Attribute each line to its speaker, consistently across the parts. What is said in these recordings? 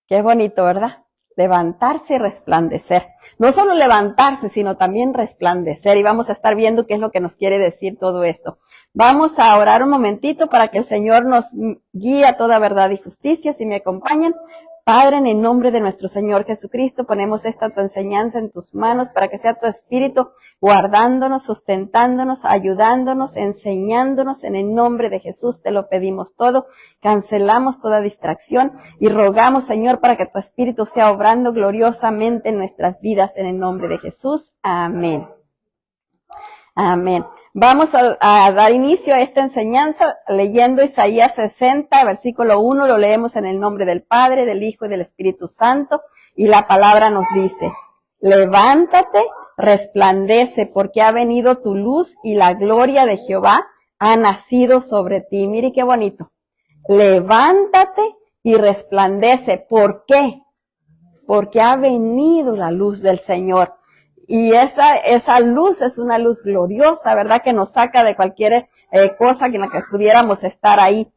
Speaker 1: Qué bonito, ¿verdad? Levantarse y resplandecer. No solo levantarse, sino también resplandecer. Y vamos a estar viendo qué es lo que nos quiere decir todo esto. Vamos a orar un momentito para que el Señor nos guíe a toda verdad y justicia. Si me acompañan. Padre, en el nombre de nuestro Señor Jesucristo, ponemos esta tu enseñanza en tus manos para que sea tu Espíritu guardándonos, sustentándonos, ayudándonos, enseñándonos. En el nombre de Jesús te lo pedimos todo. Cancelamos toda distracción y rogamos, Señor, para que tu Espíritu sea obrando gloriosamente en nuestras vidas. En el nombre de Jesús. Amén. Amén. Vamos a dar inicio a esta enseñanza leyendo Isaías 60, versículo 1, lo leemos en el nombre del Padre, del Hijo y del Espíritu Santo, y la palabra nos dice, levántate, resplandece, porque ha venido tu luz y la gloria de Jehová ha nacido sobre ti. Mire qué bonito. Levántate y resplandece. ¿Por qué? Porque ha venido la luz del Señor. Y esa luz es una luz gloriosa, ¿verdad? Que nos saca de cualquier cosa en la que pudiéramos estar ahí.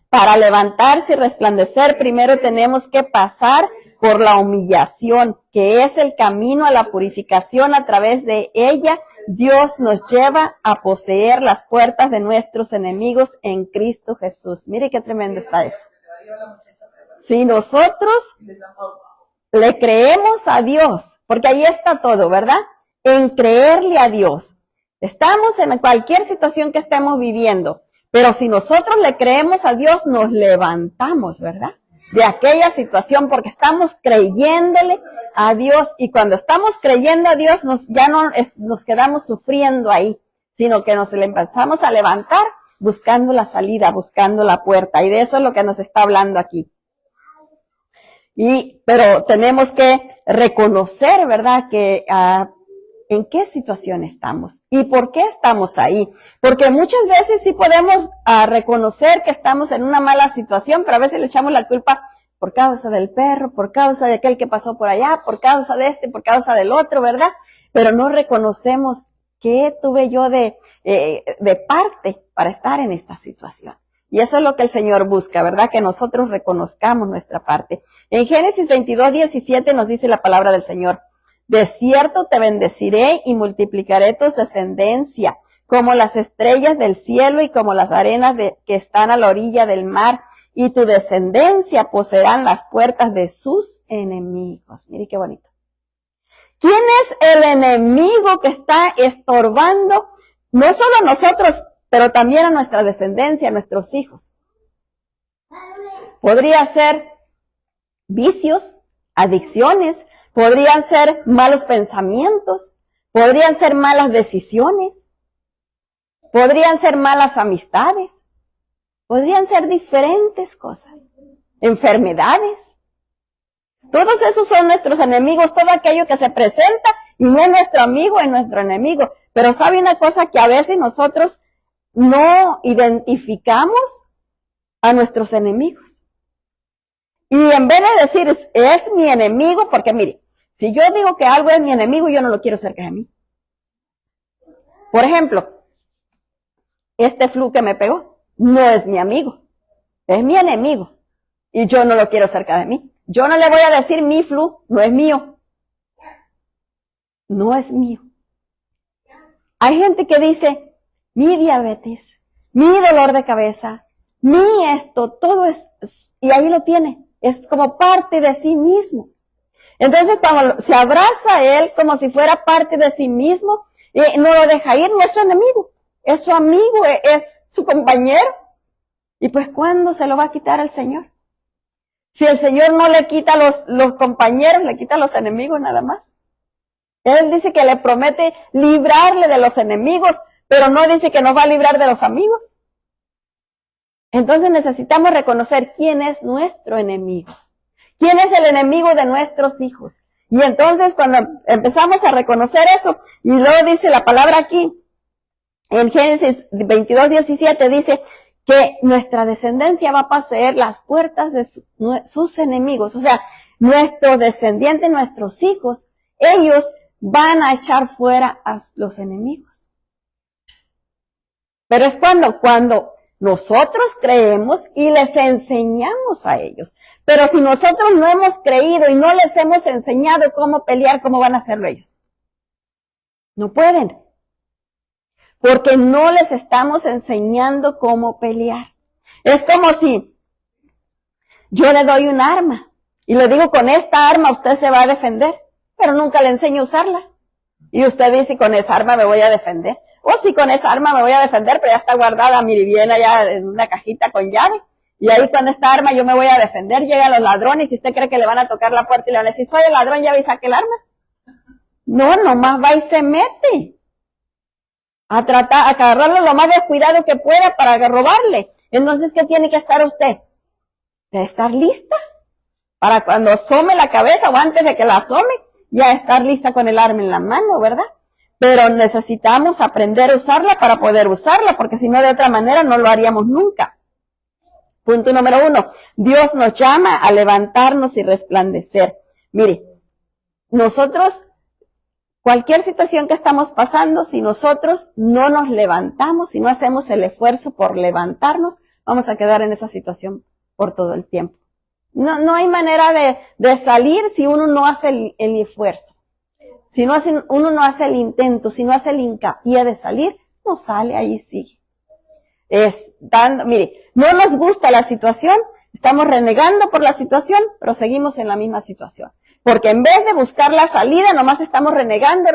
Speaker 1: Para levantarse y resplandecer, primero tenemos que pasar por la humillación, que es el camino a la purificación. A través de ella, Dios nos lleva a poseer las puertas de nuestros enemigos en Cristo Jesús. Mire qué tremendo está eso. Si nosotros le creemos a Dios, porque ahí está todo, ¿verdad? En creerle a Dios. Estamos en cualquier situación que estemos viviendo, pero si nosotros le creemos a Dios, nos levantamos, ¿verdad? De aquella situación, porque estamos creyéndole a Dios, y cuando estamos creyendo a Dios, ya no nos quedamos sufriendo ahí, sino que nos empezamos a levantar buscando la salida, buscando la puerta, y de eso es lo que nos está hablando aquí. Pero tenemos que reconocer, ¿verdad?, que en qué situación estamos y por qué estamos ahí. Porque muchas veces sí podemos reconocer que estamos en una mala situación, pero a veces le echamos la culpa por causa del perro, por causa de aquel que pasó por allá, por causa de este, por causa del otro, ¿verdad? Pero no reconocemos qué tuve yo de parte para estar en esta situación. Y eso es lo que el Señor busca, ¿verdad? Que nosotros reconozcamos nuestra parte. En Génesis 22:17 nos dice la palabra del Señor, de cierto te bendeciré y multiplicaré tu descendencia, como las estrellas del cielo y como las arenas que están a la orilla del mar, y tu descendencia poseerán las puertas de sus enemigos. Mire qué bonito. ¿Quién es el enemigo que está estorbando? No solo a nosotros, pero también a nuestra descendencia, a nuestros hijos. Podría ser vicios, adicciones, podrían ser malos pensamientos, podrían ser malas decisiones, podrían ser malas amistades, podrían ser diferentes cosas, enfermedades. Todos esos son nuestros enemigos, todo aquello que se presenta y no es nuestro amigo, es nuestro enemigo. Pero ¿sabe una cosa? Que a veces nosotros no identificamos a nuestros enemigos. Y en vez de decir, es mi enemigo, porque mire, si yo digo que algo es mi enemigo, yo no lo quiero cerca de mí. Por ejemplo, este flu que me pegó, no es mi amigo, es mi enemigo. Y yo no lo quiero cerca de mí. Yo no le voy a decir mi flu, no es mío. No es mío. Hay gente que dice, mi diabetes, mi dolor de cabeza, mi esto, todo es, y ahí lo tiene, es como parte de sí mismo. Entonces cuando se abraza a él como si fuera parte de sí mismo, no lo deja ir, no es su enemigo, es su amigo, es su compañero. Y pues ¿cuándo se lo va a quitar al Señor? Si el Señor no le quita los compañeros, le quita los enemigos nada más. Él dice que le promete librarle de los enemigos, pero no dice que nos va a librar de los amigos. Entonces necesitamos reconocer quién es nuestro enemigo. ¿Quién es el enemigo de nuestros hijos? Y entonces cuando empezamos a reconocer eso, y luego dice la palabra aquí, en Génesis 22:17 dice que nuestra descendencia va a poseer las puertas de sus enemigos. O sea, nuestros descendientes, nuestros hijos, ellos van a echar fuera a los enemigos. Pero es cuando Nosotros creemos y les enseñamos a ellos. Pero si nosotros no hemos creído y no les hemos enseñado cómo pelear, ¿cómo van a hacerlo ellos? No pueden. Porque no les estamos enseñando cómo pelear. Es como si yo le doy un arma y le digo, con esta arma usted se va a defender, pero nunca le enseño a usarla. Y usted dice, con esa arma me voy a defender. O si con esa arma me voy a defender, pero ya está guardada, mire, bien allá en una cajita con llave. Y ahí con esta arma yo me voy a defender. Llegan los ladrones y usted cree que le van a tocar la puerta y le van a decir, soy el ladrón, ya ve y saque el arma. No, nomás va y se mete a tratar, a agarrarlo lo más descuidado que pueda para robarle. Entonces, ¿qué tiene que estar usted? De estar lista para cuando asome la cabeza o antes de que la asome, ya estar lista con el arma en la mano, ¿verdad? Pero necesitamos aprender a usarla para poder usarla, porque si no, de otra manera no lo haríamos nunca. Punto número 1. Dios nos llama a levantarnos y resplandecer. Mire, nosotros, cualquier situación que estamos pasando, si nosotros no nos levantamos, si no hacemos el esfuerzo por levantarnos, vamos a quedar en esa situación por todo el tiempo. No hay manera de salir si uno no hace el esfuerzo. Si uno no hace el intento, si no hace el hincapié de salir, no sale, ahí sigue. Mire, no nos gusta la situación, estamos renegando por la situación, pero seguimos en la misma situación. Porque en vez de buscar la salida, nomás estamos renegando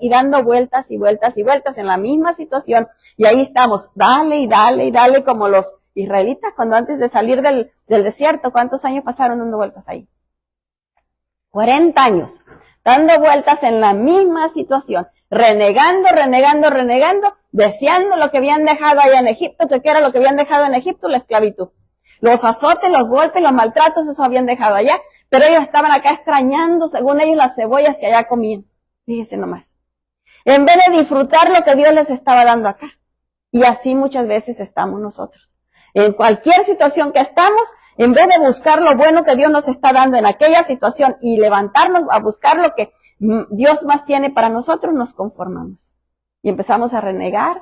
Speaker 1: y dando vueltas y vueltas y vueltas en la misma situación. Y ahí estamos, dale y dale y dale, como los israelitas cuando antes de salir del desierto, ¿cuántos años pasaron dando vueltas ahí? 40 años, dando vueltas en la misma situación, renegando, deseando lo que habían dejado allá en Egipto, que era lo que habían dejado en Egipto, la esclavitud. Los azotes, los golpes, los maltratos, eso habían dejado allá, pero ellos estaban acá extrañando, según ellos, las cebollas que allá comían. Fíjense nomás. En vez de disfrutar lo que Dios les estaba dando acá. Y así muchas veces estamos nosotros. En cualquier situación que estamos, en vez de buscar lo bueno que Dios nos está dando en aquella situación y levantarnos a buscar lo que Dios más tiene para nosotros, nos conformamos. Y empezamos a renegar,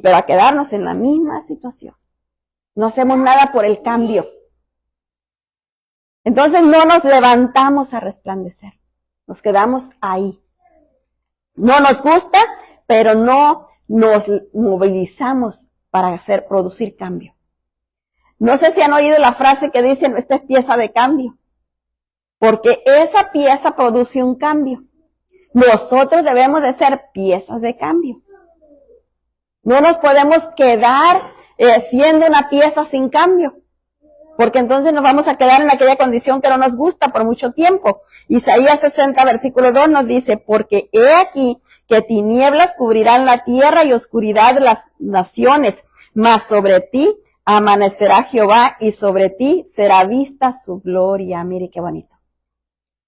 Speaker 1: pero a quedarnos en la misma situación. No hacemos nada por el cambio. Entonces no nos levantamos a resplandecer. Nos quedamos ahí. No nos gusta, pero no nos movilizamos para producir cambio. No sé si han oído la frase que dicen, esta es pieza de cambio. Porque esa pieza produce un cambio. Nosotros debemos de ser piezas de cambio. No nos podemos quedar siendo una pieza sin cambio. Porque entonces nos vamos a quedar en aquella condición que no nos gusta por mucho tiempo. Isaías 60, versículo 2 nos dice, porque he aquí que tinieblas cubrirán la tierra y oscuridad las naciones, mas sobre ti amanecerá Jehová y sobre ti será vista su gloria. Mire qué bonito.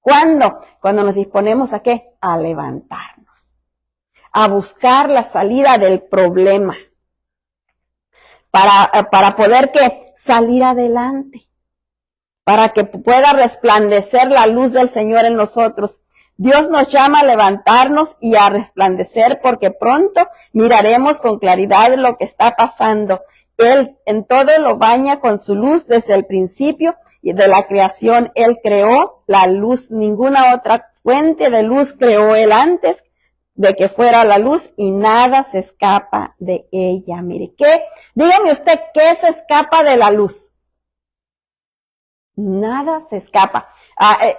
Speaker 1: ¿Cuándo? Cuando nos disponemos ¿a qué? A levantarnos, a buscar la salida del problema, para poder ¿qué? Salir adelante, para que pueda resplandecer la luz del Señor en nosotros. Dios nos llama a levantarnos y a resplandecer, porque pronto miraremos con claridad lo que está pasando. Él en todo lo baña con su luz desde el principio y de la creación. Él creó la luz, ninguna otra fuente de luz creó Él antes de que fuera la luz y nada se escapa de ella. Mire, dígame usted, ¿qué se escapa de la luz? Nada se escapa.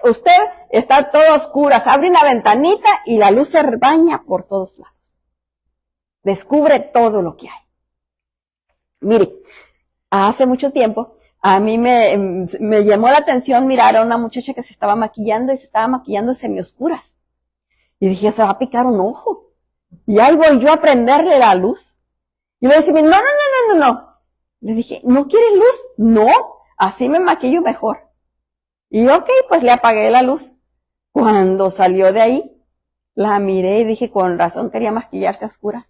Speaker 1: Usted está todo oscura, se abre una ventanita y la luz se baña por todos lados. Descubre todo lo que hay. Mire, hace mucho tiempo, a mí me llamó la atención mirar a una muchacha que se estaba maquillando y se estaba maquillando semioscuras. Y dije, se va a picar un ojo. Y ahí voy yo a prenderle la luz. Y le dije, no. Le dije, ¿no quieres luz? No, así me maquillo mejor. Y ok, pues le apagué la luz. Cuando salió de ahí, la miré y dije, con razón quería maquillarse a oscuras.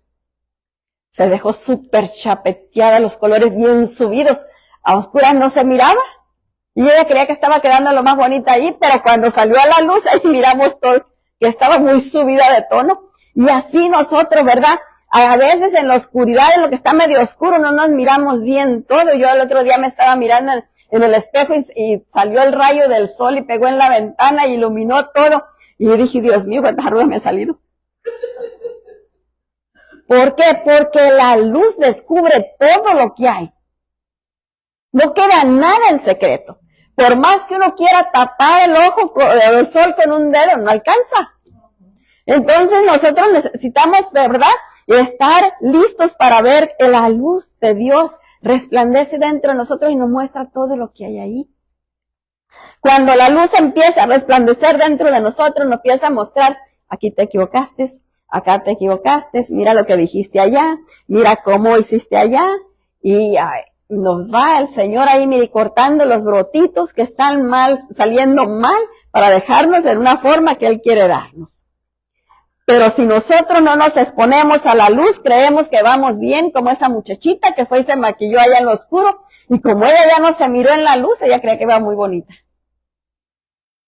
Speaker 1: Se dejó súper chapeteada, los colores bien subidos. A oscuras no se miraba. Y ella creía que estaba quedando lo más bonita ahí, pero cuando salió a la luz, ahí miramos todo, que estaba muy subida de tono. Y así nosotros, ¿verdad? A veces en la oscuridad, en lo que está medio oscuro, no nos miramos bien todo. Yo el otro día me estaba mirando en el espejo y salió el rayo del sol y pegó en la ventana y iluminó todo. Y yo dije, Dios mío, cuántas arrugas me ha salido. ¿Por qué? Porque la luz descubre todo lo que hay. No queda nada en secreto. Por más que uno quiera tapar el ojo del sol con un dedo, no alcanza. Entonces nosotros necesitamos, ¿verdad?, estar listos para ver que la luz de Dios resplandece dentro de nosotros y nos muestra todo lo que hay ahí. Cuando la luz empieza a resplandecer dentro de nosotros, nos empieza a mostrar, aquí te equivocaste, acá te equivocaste, mira lo que dijiste allá, mira cómo hiciste allá, y nos va el Señor ahí, mire, cortando los brotitos que están mal, saliendo mal, para dejarnos en una forma que Él quiere darnos. Pero si nosotros no nos exponemos a la luz, creemos que vamos bien, como esa muchachita que fue y se maquilló allá en lo oscuro, y como ella ya no se miró en la luz, ella creía que iba muy bonita.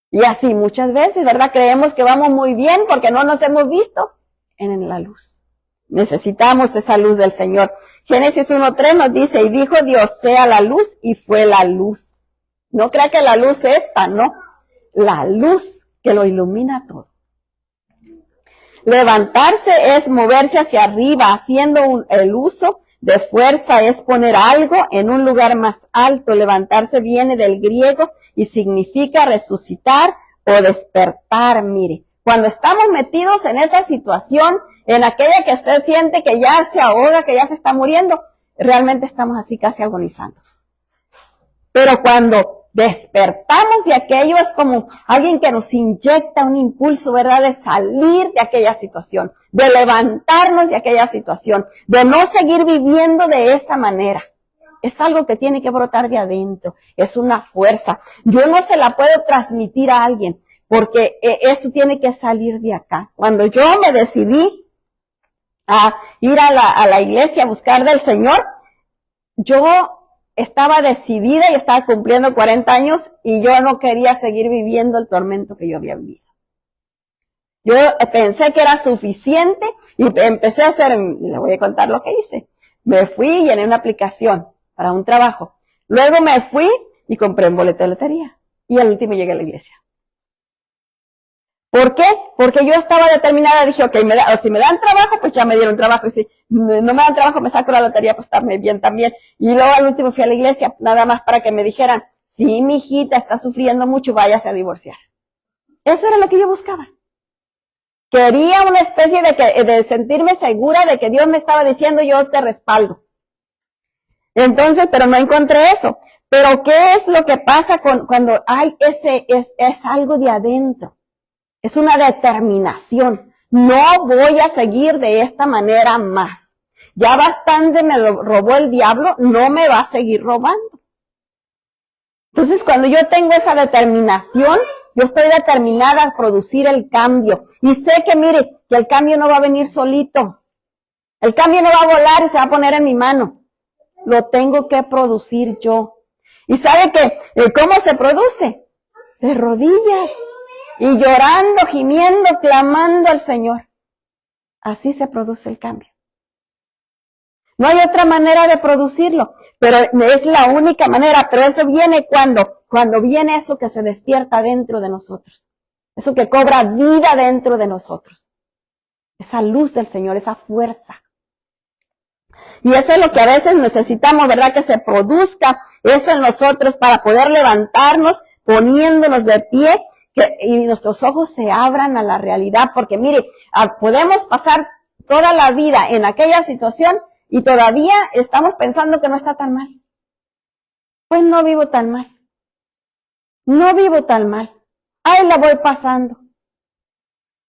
Speaker 1: Y así muchas veces, ¿verdad? Creemos que vamos muy bien porque no nos hemos visto en la luz. Necesitamos esa luz del Señor. Génesis 1:3 nos dice, y dijo Dios, sea la luz, y fue la luz. No crea que la luz es esta, no. La luz que lo ilumina todo. Levantarse es moverse hacia arriba, haciendo el uso de fuerza, es poner algo en un lugar más alto. Levantarse viene del griego y significa resucitar o despertar. Mire, cuando estamos metidos en esa situación, en aquella que usted siente que ya se ahoga, que ya se está muriendo, realmente estamos así casi agonizando. Pero cuando despertamos de aquello, es como alguien que nos inyecta un impulso, ¿verdad?, de salir de aquella situación, de levantarnos de aquella situación, de no seguir viviendo de esa manera. Es algo que tiene que brotar de adentro, es una fuerza. Yo no se la puedo transmitir a alguien, porque eso tiene que salir de acá. Cuando yo me decidí a ir a la iglesia a buscar del Señor, yo estaba decidida y estaba cumpliendo 40 años y yo no quería seguir viviendo el tormento que yo había vivido. Yo pensé que era suficiente y empecé a hacer, le voy a contar lo que hice. Me fui y llené una aplicación para un trabajo. Luego me fui y compré un boleto de lotería. Y al último llegué a la iglesia. ¿Por qué? Porque yo estaba determinada, dije, ok, si me dan trabajo, pues ya me dieron trabajo, y si no me dan trabajo, me saco la lotería, pues estarme bien también. Y luego al último fui a la iglesia, nada más para que me dijeran, sí, mi hijita está sufriendo mucho, váyase a divorciar. Eso era lo que yo buscaba. Quería una especie de sentirme segura de que Dios me estaba diciendo, yo te respaldo. Entonces, pero no encontré eso. Pero ¿qué es lo que pasa cuando hay es algo de adentro? Es una determinación. No voy a seguir de esta manera más. Ya bastante me robó el diablo, no me va a seguir robando. Entonces, cuando yo tengo esa determinación, yo estoy determinada a producir el cambio. Y sé que, mire, que el cambio no va a venir solito. El cambio no va a volar y se va a poner en mi mano. Lo tengo que producir yo. ¿Y sabe cómo se produce? De rodillas. Y llorando, gimiendo, clamando al Señor. Así se produce el cambio. No hay otra manera de producirlo, pero es la única manera. Pero eso viene cuando viene eso que se despierta dentro de nosotros. Eso que cobra vida dentro de nosotros. Esa luz del Señor, esa fuerza. Y eso es lo que a veces necesitamos, ¿verdad? Que se produzca eso en nosotros para poder levantarnos, poniéndonos de pie, y nuestros ojos se abran a la realidad, porque mire, podemos pasar toda la vida en aquella situación y todavía estamos pensando que no está tan mal. Pues no vivo tan mal. No vivo tan mal. Ahí la voy pasando.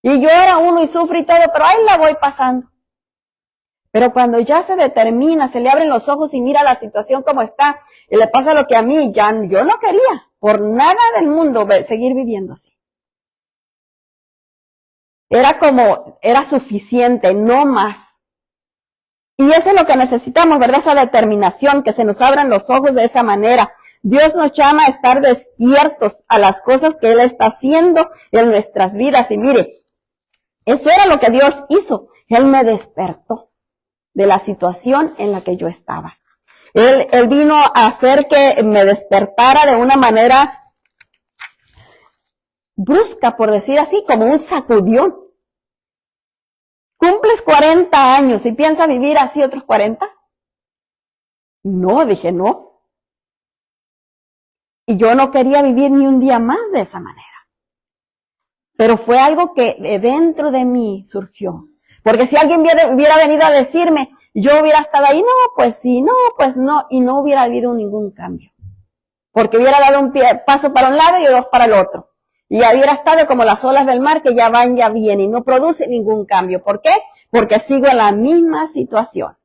Speaker 1: Y llora uno y sufre y todo, pero ahí la voy pasando. Pero cuando ya se determina, se le abren los ojos y mira la situación como está, y le pasa lo que a mí, yo no quería, por nada del mundo, seguir viviendo así. Era suficiente, no más. Y eso es lo que necesitamos, ¿verdad? Esa determinación, que se nos abran los ojos de esa manera. Dios nos llama a estar despiertos a las cosas que Él está haciendo en nuestras vidas. Y mire, eso era lo que Dios hizo. Él me despertó. de la situación en la que yo estaba. Él vino a hacer que me despertara de una manera brusca, por decir así, como un sacudión. ¿Cumples 40 años y piensas vivir así otros 40? No, dije no. Y yo no quería vivir ni un día más de esa manera. Pero fue algo que de dentro de mí surgió. Porque si alguien hubiera venido a decirme, yo hubiera estado ahí, no, pues sí, no, pues no, y no hubiera habido ningún cambio. Porque hubiera dado un paso para un lado y dos para el otro. Y hubiera estado como las olas del mar que ya van, ya vienen y no produce ningún cambio. ¿Por qué? Porque sigo en la misma situación.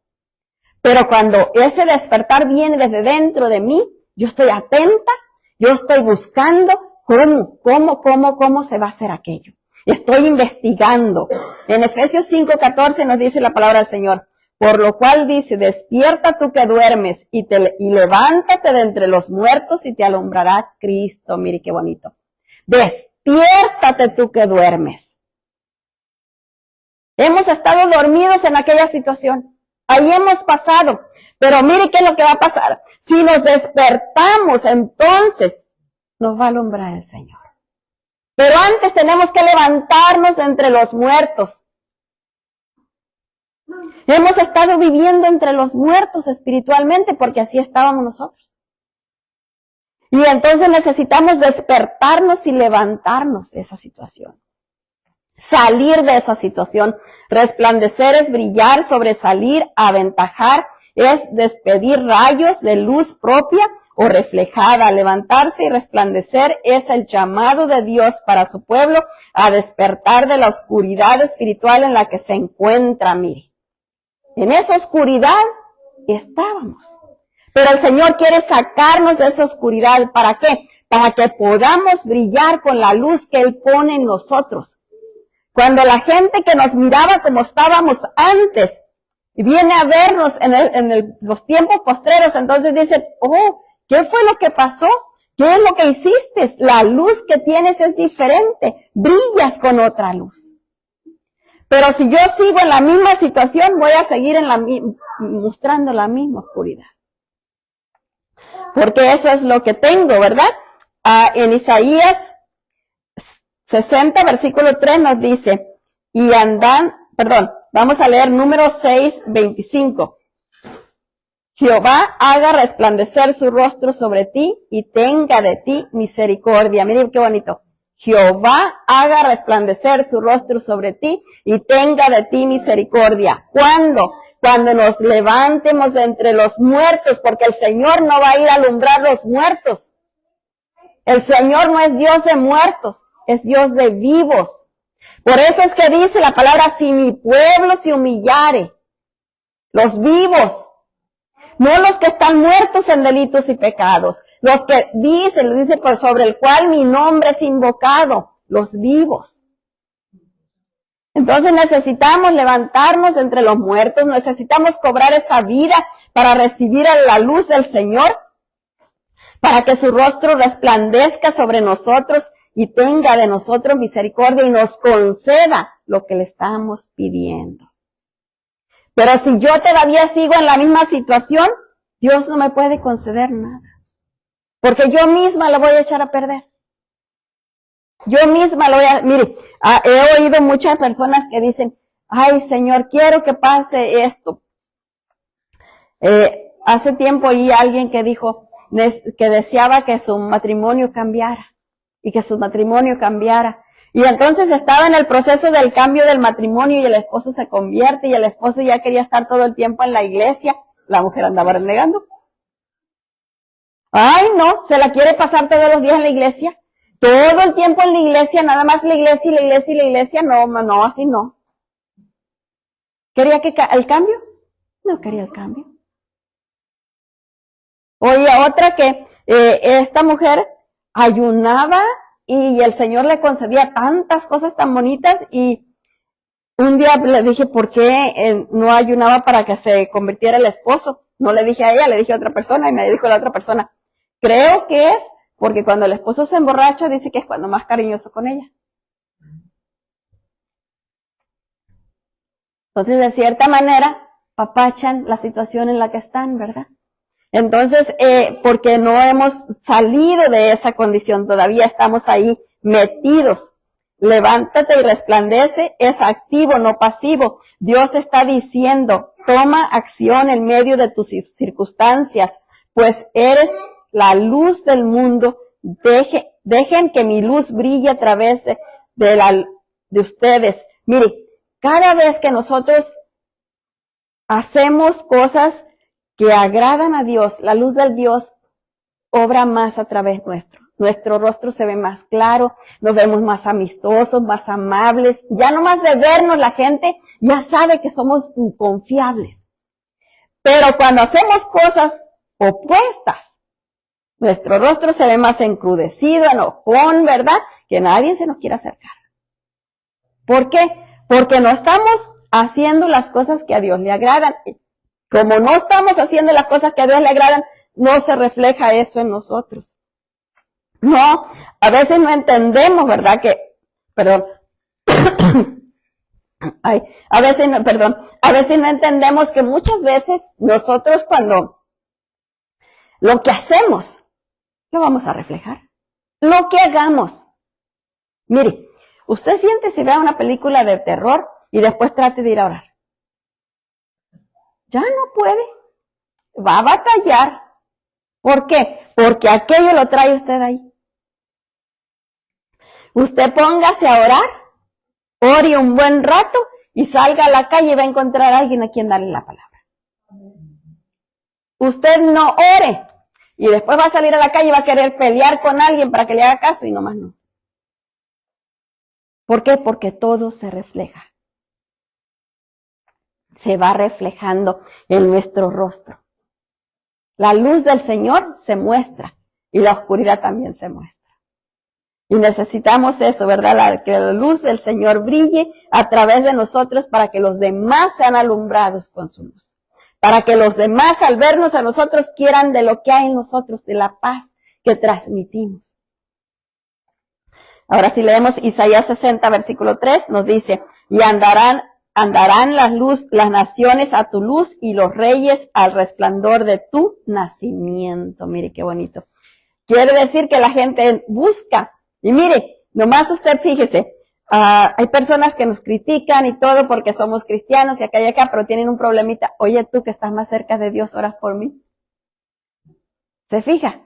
Speaker 1: Pero cuando ese despertar viene desde dentro de mí, yo estoy atenta, yo estoy buscando cómo se va a hacer aquello. Estoy investigando. En Efesios 5:14 nos dice la palabra del Señor, por lo cual dice, despierta tú que duermes y levántate de entre los muertos y te alumbrará Cristo. Mire qué bonito. Despiértate tú que duermes. Hemos estado dormidos en aquella situación. Ahí hemos pasado. Pero mire qué es lo que va a pasar. Si nos despertamos, entonces nos va a alumbrar el Señor. Pero antes tenemos que levantarnos de entre los muertos. Hemos estado viviendo entre los muertos espiritualmente porque así estábamos nosotros. Y entonces necesitamos despertarnos y levantarnos de esa situación. Salir de esa situación. Resplandecer es brillar, sobresalir, aventajar, es despedir rayos de luz propia o reflejada. Levantarse y resplandecer es el llamado de Dios para su pueblo a despertar de la oscuridad espiritual en la que se encuentra. Mire, en esa oscuridad estábamos. Pero el Señor quiere sacarnos de esa oscuridad. ¿Para qué? Para que podamos brillar con la luz que Él pone en nosotros. Cuando la gente que nos miraba como estábamos antes viene a vernos en los tiempos postreros, entonces dice, oh, ¿qué fue lo que pasó? ¿Qué es lo que hiciste? La luz que tienes es diferente. Brillas con otra luz. Pero si yo sigo en la misma situación, voy a seguir mostrando la misma oscuridad. Porque eso es lo que tengo, ¿verdad? En Isaías 60, versículo 3 nos dice, vamos a leer número 6, 25. Jehová haga resplandecer su rostro sobre ti y tenga de ti misericordia. Miren qué bonito. Jehová haga resplandecer su rostro sobre ti y tenga de ti misericordia. ¿Cuándo? Cuando nos levantemos de entre los muertos, porque el Señor no va a ir a alumbrar los muertos. El Señor no es Dios de muertos, es Dios de vivos. Por eso es que dice la palabra, si mi pueblo se humillare, los vivos, no los que están muertos en delitos y pecados, los que dice por sobre el cual mi nombre es invocado, los vivos. Entonces necesitamos levantarnos entre los muertos, necesitamos cobrar esa vida para recibir la luz del Señor, para que su rostro resplandezca sobre nosotros y tenga de nosotros misericordia y nos conceda lo que le estamos pidiendo. Pero si yo todavía sigo en la misma situación, Dios no me puede conceder nada. Porque yo misma lo voy a echar a perder. Yo misma lo voy a... Mire, he oído muchas personas que dicen, ay Señor, quiero que pase esto. Hace tiempo oí a alguien que dijo que deseaba que su matrimonio cambiara. Y que su matrimonio cambiara. Y entonces estaba en el proceso del cambio del matrimonio y el esposo se convierte y el esposo ya quería estar todo el tiempo en la iglesia. La mujer andaba renegando. Ay, no, se la quiere pasar todos los días en la iglesia. Todo el tiempo en la iglesia, nada más la iglesia y la iglesia y la iglesia. No, así no. ¿Quería el cambio? No quería el cambio. Oye, otra que esta mujer ayunaba y el Señor le concedía tantas cosas tan bonitas y un día le dije, ¿por qué no ayunaba para que se convirtiera el esposo? No le dije a ella, le dije a otra persona y me dijo la otra persona, creo que es porque cuando el esposo se emborracha dice que es cuando más cariñoso con ella. Entonces, de cierta manera, apapachan la situación en la que están, ¿verdad? Entonces, porque no hemos salido de esa condición, todavía estamos ahí metidos. Levántate y resplandece, es activo, no pasivo. Dios está diciendo, toma acción en medio de tus circunstancias, pues eres la luz del mundo. Dejen que mi luz brille a través de ustedes. Mire, cada vez que nosotros hacemos cosas que agradan a Dios, la luz del Dios obra más a través nuestro. Nuestro rostro se ve más claro, nos vemos más amistosos, más amables. Ya no más de vernos la gente ya sabe que somos confiables. Pero cuando hacemos cosas opuestas, nuestro rostro se ve más encrudecido, enojón, ¿verdad? Que nadie se nos quiere acercar. ¿Por qué? Porque no estamos haciendo las cosas que a Dios le agradan. Como no estamos haciendo las cosas que a Dios le agradan, no se refleja eso en nosotros. No, a veces no entendemos, ¿verdad? A veces no entendemos que muchas veces nosotros cuando lo que hacemos, lo vamos a reflejar. Lo que hagamos. Mire, usted siente si vea una película de terror y después trate de ir a orar. Ya no puede. Va a batallar. ¿Por qué? Porque aquello lo trae usted ahí. Usted póngase a orar, ore un buen rato y salga a la calle y va a encontrar a alguien a quien darle la palabra. Usted no ore y después va a salir a la calle y va a querer pelear con alguien para que le haga caso y nomás no. ¿Por qué? Porque todo se refleja. Se va reflejando en nuestro rostro. La luz del Señor se muestra y la oscuridad también se muestra. Y necesitamos eso, ¿verdad? Que la luz del Señor brille a través de nosotros para que los demás sean alumbrados con su luz. Para que los demás al vernos a nosotros quieran de lo que hay en nosotros, de la paz que transmitimos. Ahora si leemos Isaías 60, versículo 3, nos dice, y andarán las naciones a tu luz y los reyes al resplandor de tu nacimiento. Mire qué bonito. Quiere decir que la gente busca. Y mire, nomás usted fíjese, hay personas que nos critican y todo porque somos cristianos y acá y acá, pero tienen un problemita. Oye, tú que estás más cerca de Dios, oras por mí. ¿Se fija?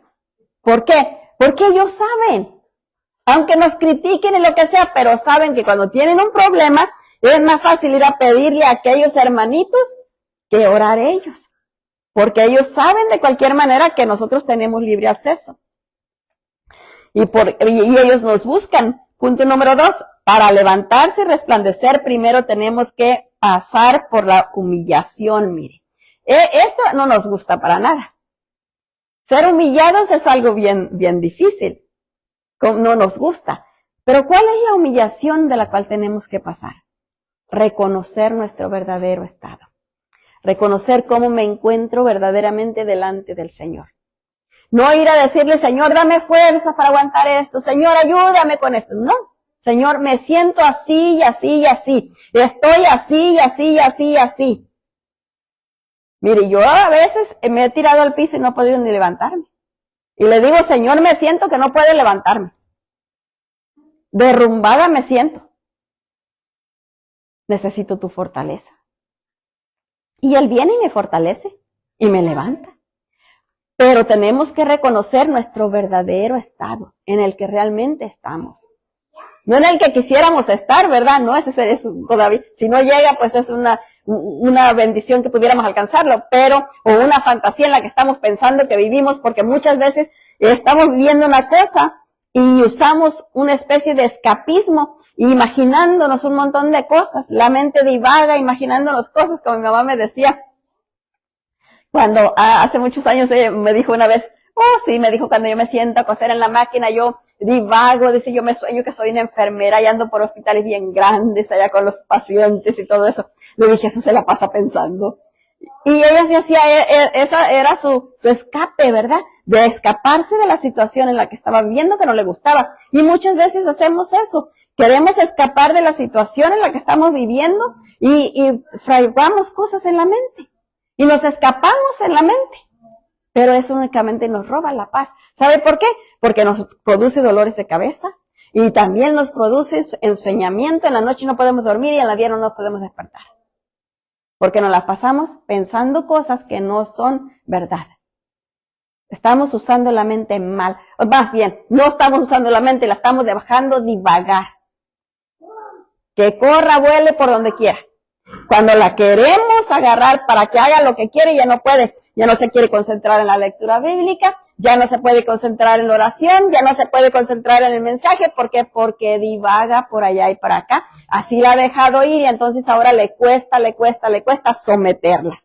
Speaker 1: ¿Por qué? Porque ellos saben. Aunque nos critiquen y lo que sea, pero saben que cuando tienen un problema, es más fácil ir a pedirle a aquellos hermanitos que orar ellos. Porque ellos saben de cualquier manera que nosotros tenemos libre acceso. Y ellos nos buscan. Punto número 2, para levantarse y resplandecer, primero tenemos que pasar por la humillación, mire. Esto no nos gusta para nada. Ser humillados es algo bien difícil. No nos gusta. Pero ¿cuál es la humillación de la cual tenemos que pasar? Reconocer nuestro verdadero estado. Reconocer cómo me encuentro verdaderamente delante del Señor. No ir a decirle, Señor, dame fuerza para aguantar esto. Señor, ayúdame con esto. No. Señor, me siento así y así y así. Estoy así y así y así y así. Mire, yo a veces me he tirado al piso y no he podido ni levantarme. Y le digo, Señor, me siento que no puedo levantarme. Derrumbada me siento. Necesito tu fortaleza. Y Él viene y me fortalece y me levanta. Pero tenemos que reconocer nuestro verdadero estado, en el que realmente estamos. No en el que quisiéramos estar, ¿verdad? No, ese es todavía, si no llega, pues es una bendición que pudiéramos alcanzarlo, pero, o una fantasía en la que estamos pensando que vivimos, porque muchas veces estamos viviendo una cosa y usamos una especie de escapismo, imaginándonos un montón de cosas. La mente divaga imaginándonos cosas, como mi mamá me decía. Cuando hace muchos años ella me dijo una vez, sí, me dijo, cuando yo me siento a coser en la máquina, yo divago, dice, yo me sueño que soy una enfermera y ando por hospitales bien grandes allá con los pacientes y todo eso. Le dije, eso se la pasa pensando. Y ella se hacía, esa era su escape, ¿verdad? De escaparse de la situación en la que estaba viviendo que no le gustaba. Y muchas veces hacemos eso. queremos escapar de la situación en la que estamos viviendo y fraguamos cosas en la mente y nos escapamos en la mente, pero eso únicamente nos roba la paz. ¿Sabe por qué? Porque nos produce dolores de cabeza y también nos produce ensueñamiento. En la noche no podemos dormir y en la día no nos podemos despertar, porque nos las pasamos pensando cosas que no son verdad. Estamos usando la mente mal. O más bien, no estamos usando la mente, la estamos dejando divagar. Que corra, vuele por donde quiera. Cuando la queremos agarrar para que haga lo que quiere, ya no puede. Ya no se quiere concentrar en la lectura bíblica, ya no se puede concentrar en la oración, ya no se puede concentrar en el mensaje. ¿Por qué? Porque divaga por allá y para acá. Así la ha dejado ir y entonces ahora le cuesta someterla.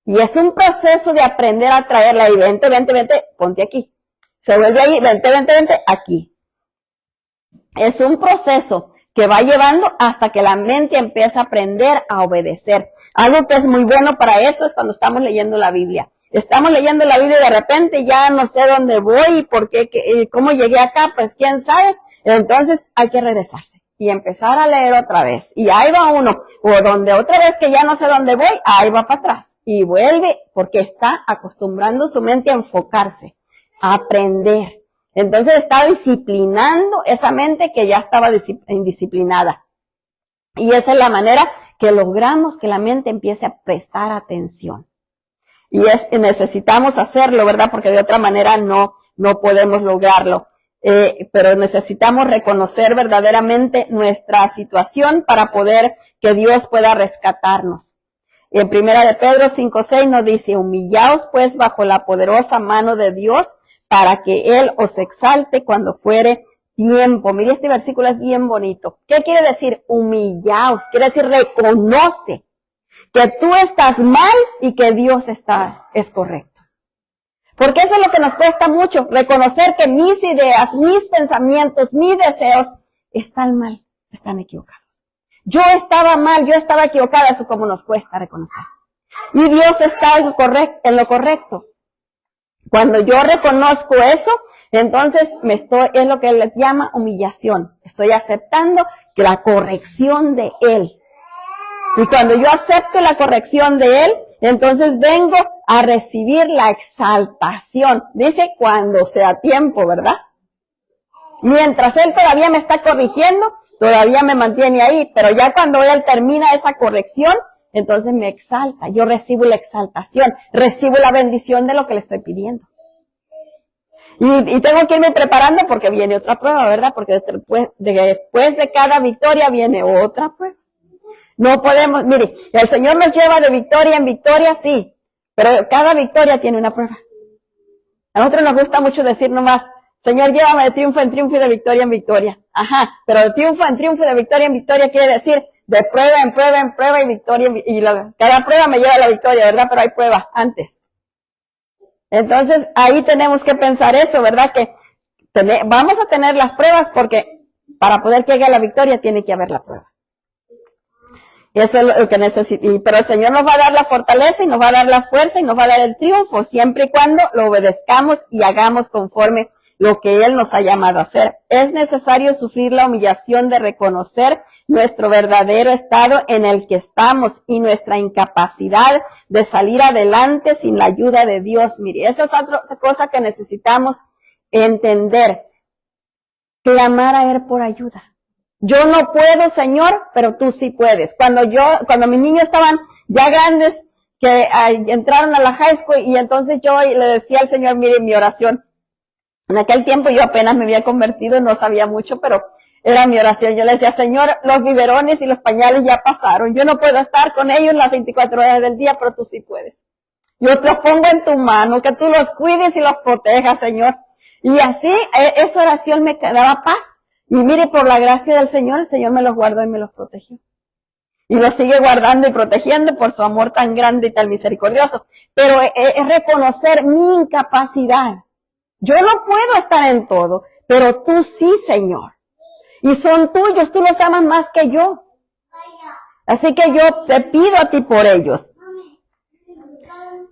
Speaker 1: Y es un proceso de aprender a traerla y vente, ponte aquí. Se vuelve ahí, vente, aquí. Es un proceso que va llevando hasta que la mente empieza a aprender a obedecer. Algo que es muy bueno para eso es cuando estamos leyendo la Biblia. Estamos leyendo la Biblia y de repente ya no sé dónde voy, por qué, cómo llegué acá, pues quién sabe. Entonces hay que regresarse y empezar a leer otra vez. Y ahí va uno, o donde otra vez que ya no sé dónde voy, ahí va para atrás. Y vuelve porque está acostumbrando su mente a enfocarse, a aprender. Entonces está disciplinando esa mente que ya estaba indisciplinada. Y esa es la manera que logramos que la mente empiece a prestar atención. Y necesitamos hacerlo, ¿verdad? Porque de otra manera no podemos lograrlo. Pero necesitamos reconocer verdaderamente nuestra situación para poder que Dios pueda rescatarnos. En Primera de Pedro 5:6 nos dice, humillaos pues bajo la poderosa mano de Dios para que Él os exalte cuando fuere tiempo. Mire, este versículo es bien bonito. ¿Qué quiere decir humillaos? Quiere decir reconoce que tú estás mal y que Dios es correcto. Porque eso es lo que nos cuesta mucho, reconocer que mis ideas, mis pensamientos, mis deseos están mal, están equivocados. Yo estaba mal, yo estaba equivocada, eso como nos cuesta reconocer. Y Dios está en lo correcto. Cuando yo reconozco eso, entonces es lo que Él llama humillación. Estoy aceptando que la corrección de Él. Y cuando yo acepto la corrección de Él, entonces vengo a recibir la exaltación. Dice cuando sea tiempo, ¿verdad? Mientras Él todavía me está corrigiendo, todavía me mantiene ahí, pero ya cuando Él termina esa corrección, entonces me exalta. Yo recibo la exaltación, recibo la bendición de lo que le estoy pidiendo. Y tengo que irme preparando porque viene otra prueba, ¿verdad? Porque después de cada victoria viene otra prueba. No podemos, mire, el Señor nos lleva de victoria en victoria, sí, pero cada victoria tiene una prueba. A nosotros nos gusta mucho decir nomás, Señor, llévame de triunfo en triunfo y de victoria en victoria. Ajá, pero de triunfo en triunfo y de victoria en victoria quiere decir de prueba en prueba en prueba y victoria. Cada prueba me lleva a la victoria, ¿verdad? Pero hay pruebas antes. Entonces, ahí tenemos que pensar eso, ¿verdad? Que vamos a tener las pruebas porque para poder que llegue a la victoria tiene que haber la prueba. Eso es lo que necesitamos. Pero el Señor nos va a dar la fortaleza y nos va a dar la fuerza y nos va a dar el triunfo siempre y cuando lo obedezcamos y hagamos conforme lo que Él nos ha llamado a hacer. Es necesario sufrir la humillación de reconocer nuestro verdadero estado en el que estamos y nuestra incapacidad de salir adelante sin la ayuda de Dios. Mire, esa es otra cosa que necesitamos entender. Clamar a Él por ayuda. Yo no puedo, Señor, pero tú sí puedes. Cuando mis niños estaban ya grandes, que entraron a la high school, y entonces yo le decía al Señor, mire, mi oración. En aquel tiempo yo apenas me había convertido, no sabía mucho, pero era mi oración. Yo le decía, Señor, los biberones y los pañales ya pasaron. Yo no puedo estar con ellos las 24 horas del día, pero tú sí puedes. Yo te los pongo en tu mano, que tú los cuides y los protejas, Señor. Y así, esa oración me daba paz. Y mire, por la gracia del Señor, el Señor me los guardó y me los protegió. Y los sigue guardando y protegiendo por su amor tan grande y tan misericordioso. Pero es reconocer mi incapacidad. Yo no puedo estar en todo, pero tú sí, Señor. Y son tuyos, tú los amas más que yo. Así que yo te pido a ti por ellos.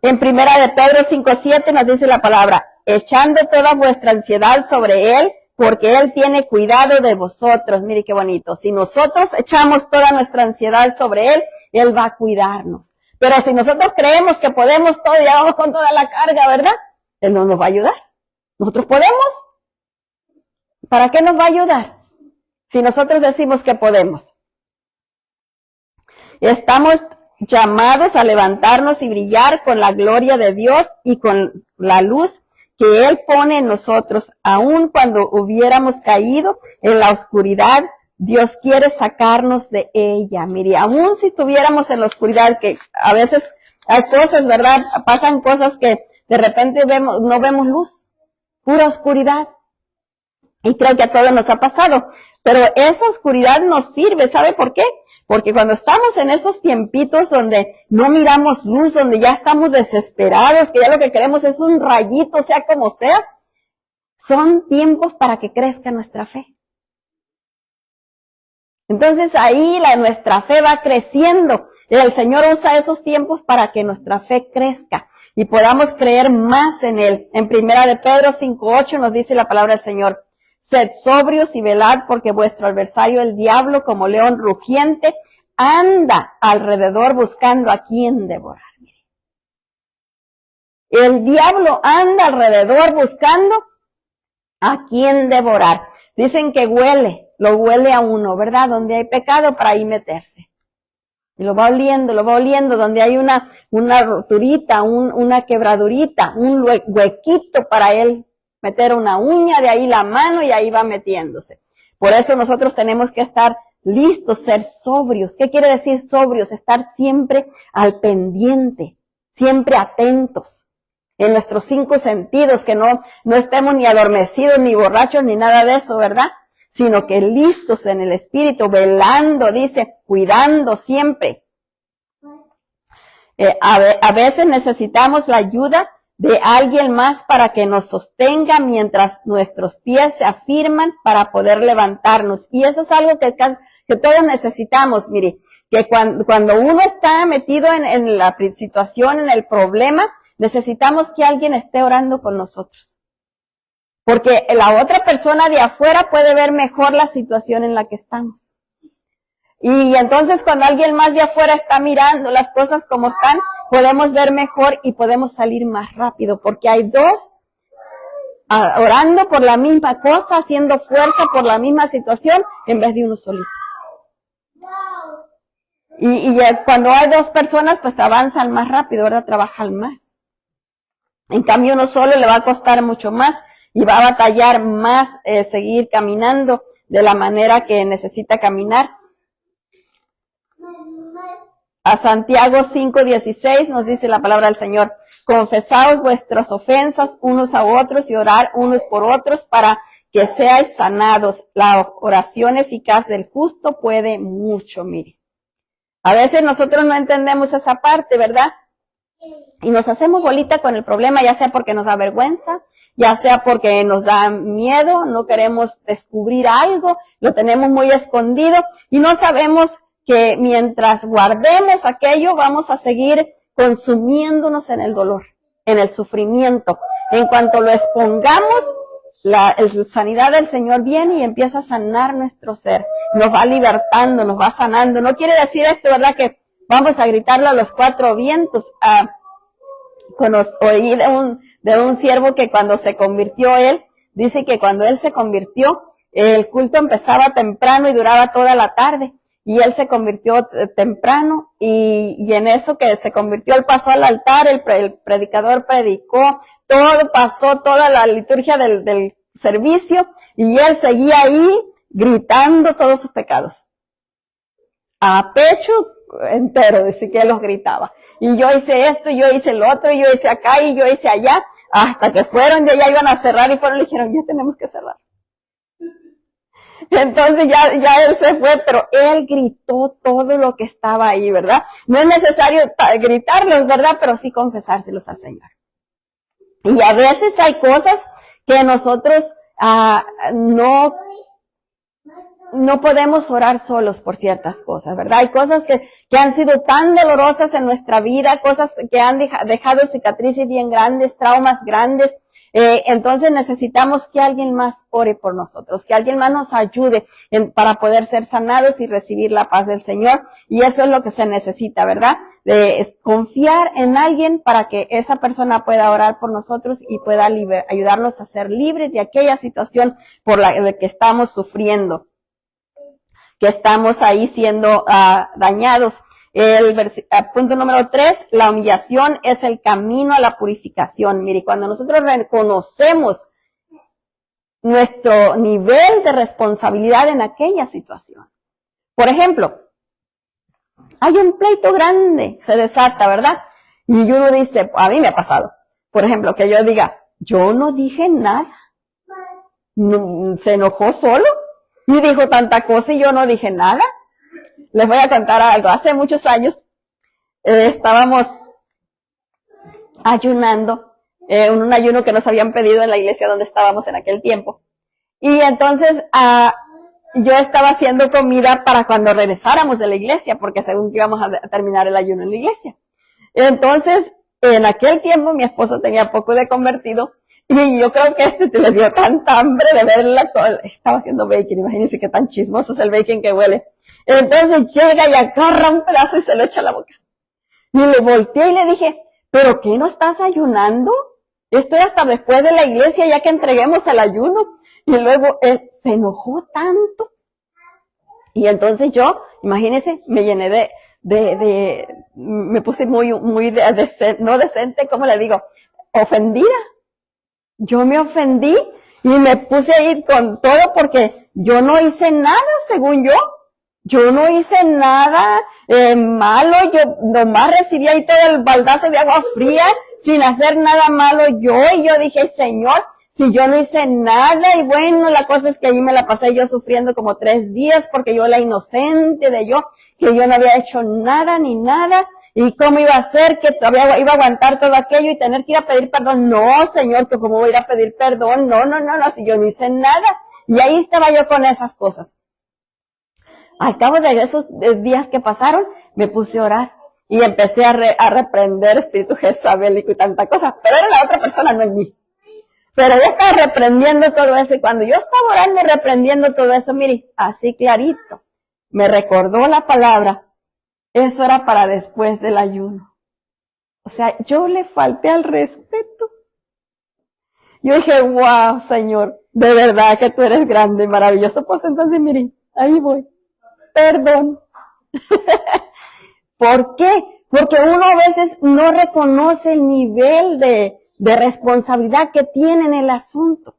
Speaker 1: En Primera de Pedro 5:7 nos dice la palabra, echando toda vuestra ansiedad sobre Él, porque Él tiene cuidado de vosotros. Mire qué bonito. Si nosotros echamos toda nuestra ansiedad sobre Él, Él va a cuidarnos. Pero si nosotros creemos que podemos todo y vamos con toda la carga, ¿verdad? Él no nos va a ayudar. ¿Nosotros podemos? ¿Para qué nos va a ayudar? Si nosotros decimos que podemos. Estamos llamados a levantarnos y brillar con la gloria de Dios y con la luz que Él pone en nosotros. Aun cuando hubiéramos caído en la oscuridad, Dios quiere sacarnos de ella. Mire, aun si estuviéramos en la oscuridad, que a veces hay cosas, ¿verdad? Pasan cosas que de repente no vemos luz, pura oscuridad. Y creo que a todos nos ha pasado. Pero esa oscuridad nos sirve, ¿sabe por qué? Porque cuando estamos en esos tiempitos donde no miramos luz, donde ya estamos desesperados, que ya lo que queremos es un rayito, sea como sea, son tiempos para que crezca nuestra fe. Entonces ahí nuestra fe va creciendo. Y el Señor usa esos tiempos para que nuestra fe crezca y podamos creer más en Él. En 1 de Pedro 5:8 nos dice la palabra del Señor: sed sobrios y velad, porque vuestro adversario el diablo, como león rugiente, anda alrededor buscando a quien devorar. El diablo anda alrededor buscando a quien devorar. Dicen que lo huele a uno, ¿verdad? Donde hay pecado, para ahí meterse. Y lo va oliendo, donde hay una roturita, una quebradurita, un huequito para él meter una uña, de ahí la mano y ahí va metiéndose. Por eso nosotros tenemos que estar listos, ser sobrios. ¿Qué quiere decir sobrios? Estar siempre al pendiente, siempre atentos en nuestros 5 sentidos, que no estemos ni adormecidos, ni borrachos, ni nada de eso, ¿verdad? Sino que listos en el espíritu, velando, dice, cuidando siempre. A veces necesitamos la ayuda de alguien más para que nos sostenga mientras nuestros pies se afirman para poder levantarnos. Y eso es algo que todos necesitamos. Mire, que cuando uno está metido en la situación, en el problema, necesitamos que alguien esté orando con nosotros. Porque la otra persona de afuera puede ver mejor la situación en la que estamos. Y entonces cuando alguien más de afuera está mirando las cosas como están, podemos ver mejor y podemos salir más rápido, porque hay dos orando por la misma cosa, haciendo fuerza por la misma situación, en vez de uno solito. Y cuando hay 2 personas, pues avanzan más rápido, ¿verdad? Trabajan más. En cambio, uno solo le va a costar mucho más y va a batallar más seguir caminando de la manera que necesita caminar. A Santiago 5:16 nos dice la palabra del Señor: confesaos vuestras ofensas unos a otros y orar unos por otros para que seáis sanados. La oración eficaz del justo puede mucho, mire. A veces nosotros no entendemos esa parte, ¿verdad? Y nos hacemos bolita con el problema, ya sea porque nos da vergüenza, ya sea porque nos da miedo, no queremos descubrir algo, lo tenemos muy escondido y no sabemos que mientras guardemos aquello vamos a seguir consumiéndonos en el dolor, en el sufrimiento. En cuanto lo expongamos, la sanidad del Señor viene y empieza a sanar nuestro ser, nos va libertando, nos va sanando. No quiere decir esto, ¿verdad?, que vamos a gritarlo a los 4 vientos. Oí de un siervo que cuando se convirtió él, dice que cuando él se convirtió, el culto empezaba temprano y duraba toda la tarde. Y él se convirtió temprano y en eso que se convirtió, él pasó al altar, el predicador predicó, todo pasó, toda la liturgia del servicio, y él seguía ahí gritando todos sus pecados. A pecho entero, decía que él los gritaba. Y yo hice esto, yo hice lo otro, yo hice acá y yo hice allá, hasta que fueron, ya iban a cerrar y fueron, le dijeron, ya tenemos que cerrar. Entonces ya él se fue, pero él gritó todo lo que estaba ahí, ¿verdad? No es necesario gritarlos, ¿verdad? Pero sí confesárselos al Señor. Y a veces hay cosas que nosotros no podemos orar solos por ciertas cosas, ¿verdad? Hay cosas que han sido tan dolorosas en nuestra vida, cosas que han dejado cicatrices bien grandes, traumas grandes, entonces necesitamos que alguien más ore por nosotros, que alguien más nos ayude para poder ser sanados y recibir la paz del Señor. Y eso es lo que se necesita, ¿verdad? Confiar en alguien para que esa persona pueda orar por nosotros y pueda ayudarnos a ser libres de aquella situación por la que estamos sufriendo, que estamos ahí siendo dañados. Punto número 3, la humillación es el camino a la purificación. Mire, cuando nosotros reconocemos nuestro nivel de responsabilidad en aquella situación. Por ejemplo, hay un pleito grande, se desata, ¿verdad? Y uno dice, a mí me ha pasado, por ejemplo, que yo diga, yo no dije nada. No, se enojó solo y dijo tanta cosa y yo no dije nada. Les voy a contar algo. Hace muchos años estábamos ayunando, en un ayuno que nos habían pedido en la iglesia donde estábamos en aquel tiempo. Y entonces yo estaba haciendo comida para cuando regresáramos de la iglesia, porque según que íbamos a terminar el ayuno en la iglesia. Entonces, en aquel tiempo mi esposo tenía poco de convertido y yo creo que le dio tanta hambre de verla. Estaba haciendo bacon, imagínense qué tan chismoso es el bacon que huele. Entonces llega y agarra un pedazo y se lo echa a la boca. Y le volteé y le dije, ¿pero qué no estás ayunando? Estoy hasta después de la iglesia ya que entreguemos el ayuno. Y luego él se enojó tanto. Y entonces yo, imagínense, me llené me puse muy no decente, ¿cómo le digo? Ofendida. Yo me ofendí y me puse ahí con todo porque yo no hice nada, según yo. Yo no hice nada malo, yo nomás recibí ahí todo el baldazo de agua fría sin hacer nada malo yo. Y yo dije, Señor, si yo no hice nada, y bueno, la cosa es que allí me la pasé yo sufriendo como 3 días porque yo la inocente de yo, que yo no había hecho nada ni nada. ¿Y cómo iba a ser que todavía iba a aguantar todo aquello y tener que ir a pedir perdón? No, Señor, que cómo voy a ir a pedir perdón. No, si yo no hice nada. Y ahí estaba yo con esas cosas. Al cabo de esos días que pasaron, me puse a orar y empecé a reprender espíritu jezabelico y tanta cosa. Pero era la otra persona, no en mí. Pero yo estaba reprendiendo todo eso y cuando yo estaba orando y reprendiendo todo eso, mire, así clarito, me recordó la palabra. Eso era para después del ayuno. O sea, yo le falté al respeto. Yo dije, wow, Señor, de verdad que tú eres grande y maravilloso. Pues entonces, mire, ahí voy. Perdón. ¿Por qué? Porque uno a veces no reconoce el nivel de responsabilidad que tiene en el asunto.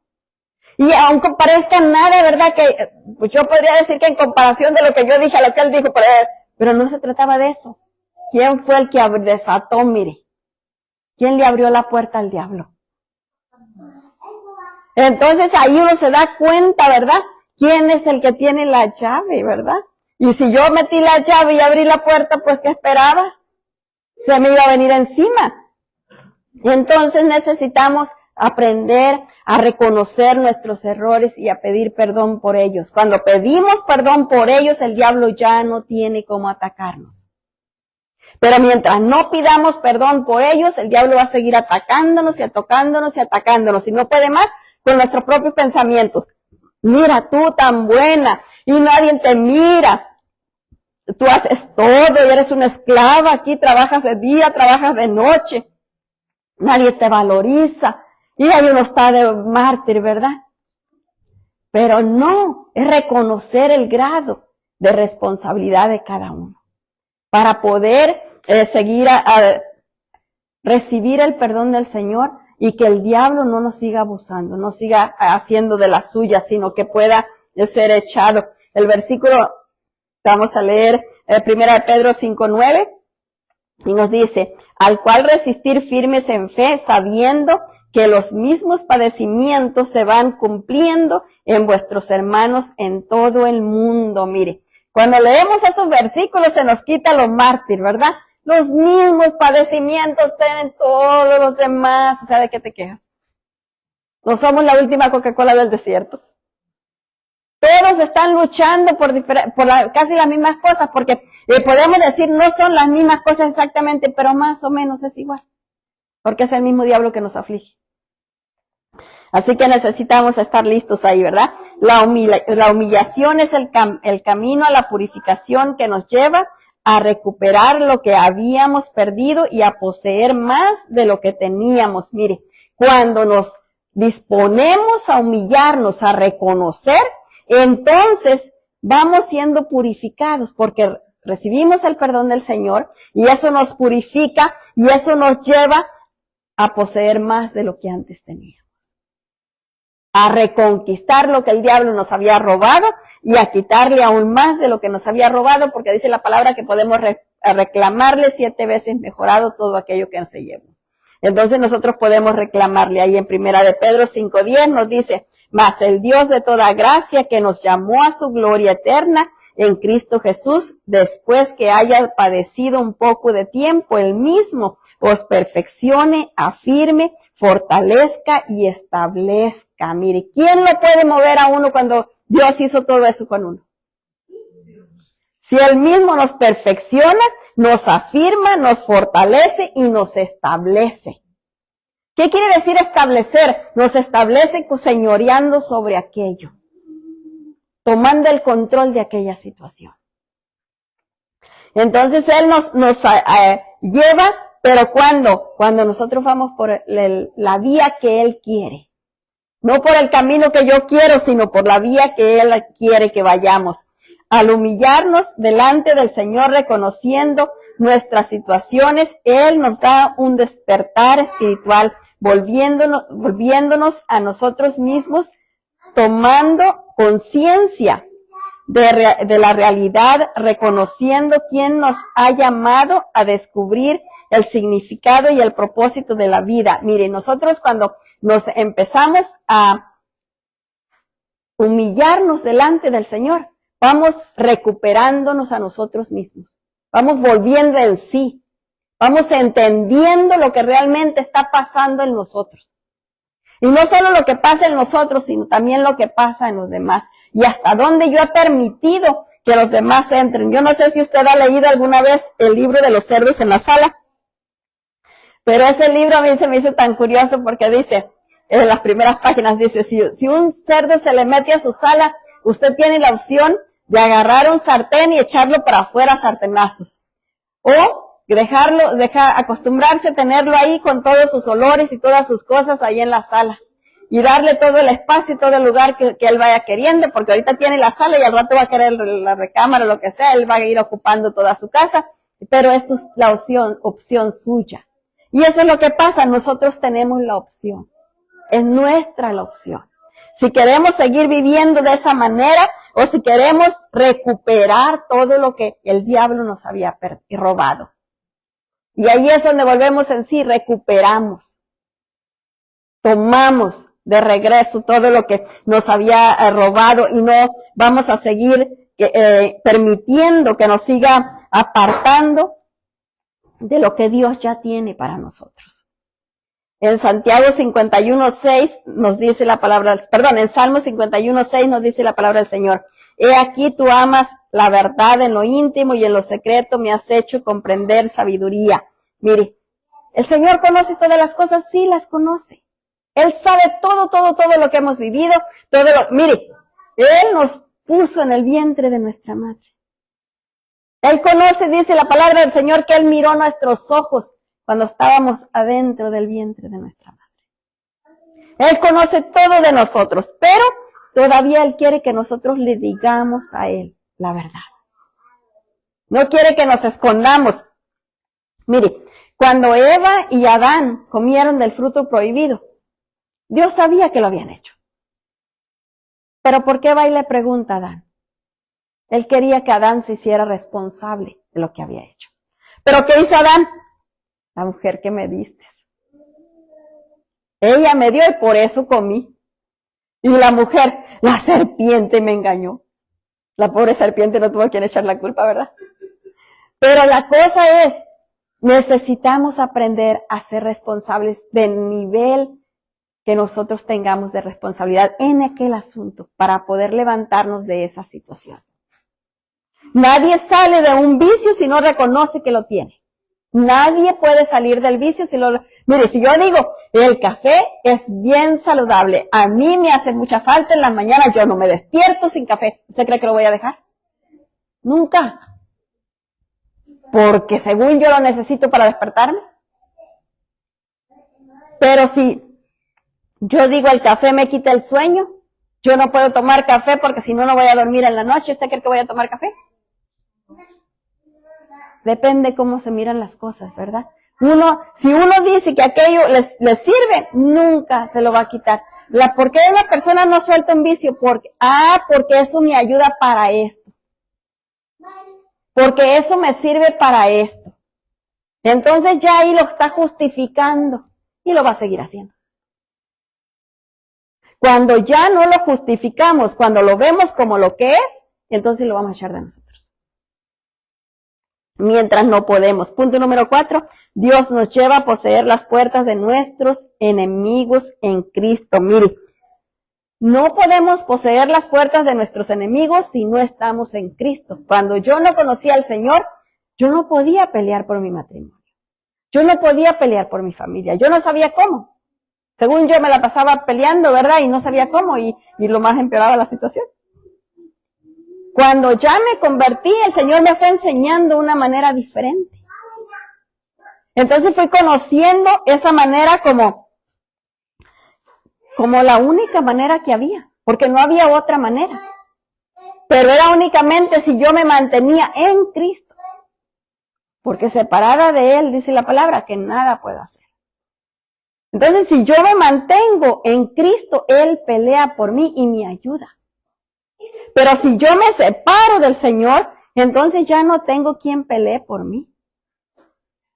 Speaker 1: Y aunque parezca nada, ¿verdad? Que pues yo podría decir que en comparación de lo que yo dije a lo que él dijo, pero no se trataba de eso. ¿Quién fue el que desató? Mire. ¿Quién le abrió la puerta al diablo? Entonces ahí uno se da cuenta, ¿verdad? ¿Quién es el que tiene la llave, verdad? Y si yo metí la llave y abrí la puerta, pues ¿qué esperaba? Se me iba a venir encima. Y entonces necesitamos aprender a reconocer nuestros errores y a pedir perdón por ellos. Cuando pedimos perdón por ellos, el diablo ya no tiene cómo atacarnos. Pero mientras no pidamos perdón por ellos, el diablo va a seguir atacándonos y atacándonos y atacándonos. Y no puede más con nuestros propios pensamientos. Mira tú tan buena y nadie te mira. Tú haces todo y eres una esclava aquí, trabajas de día, trabajas de noche. Nadie te valoriza. Y ahí uno está de mártir, ¿verdad? Pero no, es reconocer el grado de responsabilidad de cada uno. Para poder seguir a recibir el perdón del Señor y que el diablo no nos siga abusando, no siga haciendo de la suya, sino que pueda ser echado. El versículo, vamos a leer, 1 Pedro 5:9, y nos dice, al cual resistir firmes en fe, sabiendo que los mismos padecimientos se van cumpliendo en vuestros hermanos en todo el mundo. Mire, cuando leemos esos versículos se nos quita lo mártir, ¿verdad? Los mismos padecimientos tienen todos los demás. O sea, ¿de qué te quejas? No somos la última Coca-Cola del desierto. Todos están luchando por casi las mismas cosas, porque podemos decir no son las mismas cosas exactamente, pero más o menos es igual. Porque es el mismo diablo que nos aflige. Así que necesitamos estar listos ahí, ¿verdad? La humillación es el camino a la purificación que nos lleva a recuperar lo que habíamos perdido y a poseer más de lo que teníamos. Mire, cuando nos disponemos a humillarnos, a reconocer, entonces vamos siendo purificados porque recibimos el perdón del Señor y eso nos purifica y eso nos lleva a poseer más de lo que antes teníamos. A reconquistar lo que el diablo nos había robado y a quitarle aún más de lo que nos había robado, porque dice la palabra que podemos reclamarle 7 veces mejorado todo aquello que se llevó. Entonces nosotros podemos reclamarle ahí en Primera de Pedro 5:10 nos dice, mas el Dios de toda gracia que nos llamó a su gloria eterna en Cristo Jesús, después que haya padecido un poco de tiempo, él mismo os perfeccione, afirme, fortalezca y establezca. Mire, ¿quién lo puede mover a uno cuando Dios hizo todo eso con uno? Si él mismo nos perfecciona, nos afirma, nos fortalece y nos establece. ¿Qué quiere decir establecer? Nos establece señoreando sobre aquello, tomando el control de aquella situación. Entonces él nos lleva, pero ¿cuándo? Cuando nosotros vamos por la vía que él quiere. No por el camino que yo quiero, sino por la vía que él quiere que vayamos. Al humillarnos delante del Señor, reconociendo nuestras situaciones, él nos da un despertar espiritual, volviéndonos a nosotros mismos, tomando conciencia de la realidad, reconociendo quién nos ha llamado a descubrir el significado y el propósito de la vida. Mire, nosotros cuando nos empezamos a humillarnos delante del Señor, vamos recuperándonos a nosotros mismos, vamos volviendo en sí, vamos entendiendo lo que realmente está pasando en nosotros. Y no solo lo que pasa en nosotros, sino también lo que pasa en los demás. Y hasta dónde yo he permitido que los demás entren. Yo no sé si usted ha leído alguna vez el libro de los cerdos en la sala, pero ese libro a mí se me hizo tan curioso porque dice, en las primeras páginas dice, si un cerdo se le mete a su sala, usted tiene la opción de agarrar un sartén y echarlo para afuera a sartenazos. O acostumbrarse a tenerlo ahí con todos sus olores y todas sus cosas ahí en la sala. Y darle todo el espacio y todo el lugar que él vaya queriendo, porque ahorita tiene la sala y al rato va a querer la recámara o lo que sea, él va a ir ocupando toda su casa, pero esto es la opción suya. Y eso es lo que pasa, nosotros tenemos la opción. Es nuestra la opción. Si queremos seguir viviendo de esa manera o si queremos recuperar todo lo que el diablo nos había robado. Y ahí es donde volvemos en sí, recuperamos. Tomamos de regreso todo lo que nos había robado y no vamos a seguir permitiendo que nos siga apartando de lo que Dios ya tiene para nosotros. En Santiago 51:6 nos dice la palabra, en Salmo 51:6 nos dice la palabra del Señor. He aquí tú amas la verdad en lo íntimo y en lo secreto me has hecho comprender sabiduría. Mire, ¿el Señor conoce todas las cosas? Sí, las conoce. Él sabe todo lo que hemos vivido, mire, Él nos puso en el vientre de nuestra madre. Él conoce, dice la palabra del Señor, que Él miró nuestros ojos cuando estábamos adentro del vientre de nuestra madre. Él conoce todo de nosotros, pero todavía Él quiere que nosotros le digamos a Él la verdad. No quiere que nos escondamos. Mire, cuando Eva y Adán comieron del fruto prohibido, Dios sabía que lo habían hecho. Pero ¿por qué va y le pregunta a Adán? Él quería que Adán se hiciera responsable de lo que había hecho. ¿Pero qué hizo Adán? La mujer que me diste. Ella me dio y por eso comí. Y la mujer, la serpiente me engañó. La pobre serpiente no tuvo a quien echar la culpa, ¿verdad? Pero la cosa es, necesitamos aprender a ser responsables del nivel que nosotros tengamos de responsabilidad en aquel asunto para poder levantarnos de esa situación. Nadie sale de un vicio si no reconoce que lo tiene. Nadie puede salir del vicio si Mire, si yo digo, el café es bien saludable, a mí me hace mucha falta en las mañanas, yo no me despierto sin café, ¿usted cree que lo voy a dejar? Nunca. Porque según yo lo necesito para despertarme. Pero si yo digo, el café me quita el sueño, yo no puedo tomar café porque si no, no voy a dormir en la noche, ¿usted cree que voy a tomar café? Depende cómo se miran las cosas, ¿verdad? Si uno dice que aquello les sirve, nunca se lo va a quitar. ¿Por qué una persona no suelta un vicio? Porque eso me ayuda para esto. Porque eso me sirve para esto. Entonces ya ahí lo está justificando y lo va a seguir haciendo. Cuando ya no lo justificamos, cuando lo vemos como lo que es, entonces lo vamos a echar de nosotros. Mientras no podemos. Punto número 4. Dios nos lleva a poseer las puertas de nuestros enemigos en Cristo. Mire, no podemos poseer las puertas de nuestros enemigos si no estamos en Cristo. Cuando yo no conocía al Señor, yo no podía pelear por mi matrimonio. Yo no podía pelear por mi familia. Yo no sabía cómo. Según yo me la pasaba peleando, ¿verdad? Y no sabía cómo, y lo más empeoraba la situación. Cuando ya me convertí, el Señor me fue enseñando una manera diferente. Entonces fui conociendo esa manera como la única manera que había, porque no había otra manera. Pero era únicamente si yo me mantenía en Cristo. Porque separada de Él, dice la palabra, que nada puedo hacer. Entonces, si yo me mantengo en Cristo, Él pelea por mí y me ayuda. Pero si yo me separo del Señor, entonces ya no tengo quien pelee por mí.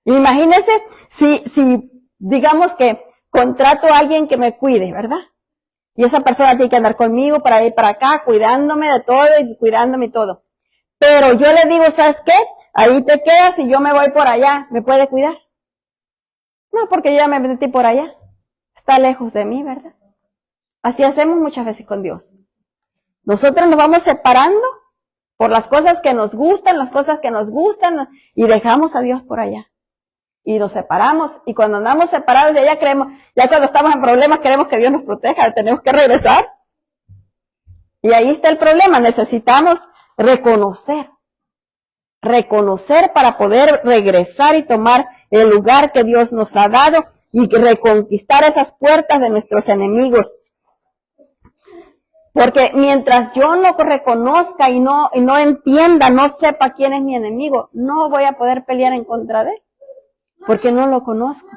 Speaker 1: Imagínense si digamos que contrato a alguien que me cuide, ¿verdad? Y esa persona tiene que andar conmigo para ir para acá, cuidándome de todo y cuidándome y todo. Pero yo le digo, ¿sabes qué? Ahí te quedas y yo me voy por allá. ¿Me puede cuidar? No, porque yo ya me metí por allá. Está lejos de mí, ¿verdad? Así hacemos muchas veces con Dios. Nosotros nos vamos separando por las cosas que nos gustan, y dejamos a Dios por allá. Y nos separamos, y cuando andamos separados de allá ya cuando estamos en problemas queremos que Dios nos proteja, tenemos que regresar. Y ahí está el problema, necesitamos reconocer para poder regresar y tomar el lugar que Dios nos ha dado y reconquistar esas puertas de nuestros enemigos. Porque mientras yo no reconozca y no entienda, no sepa quién es mi enemigo, no voy a poder pelear en contra de él. Porque no lo conozco.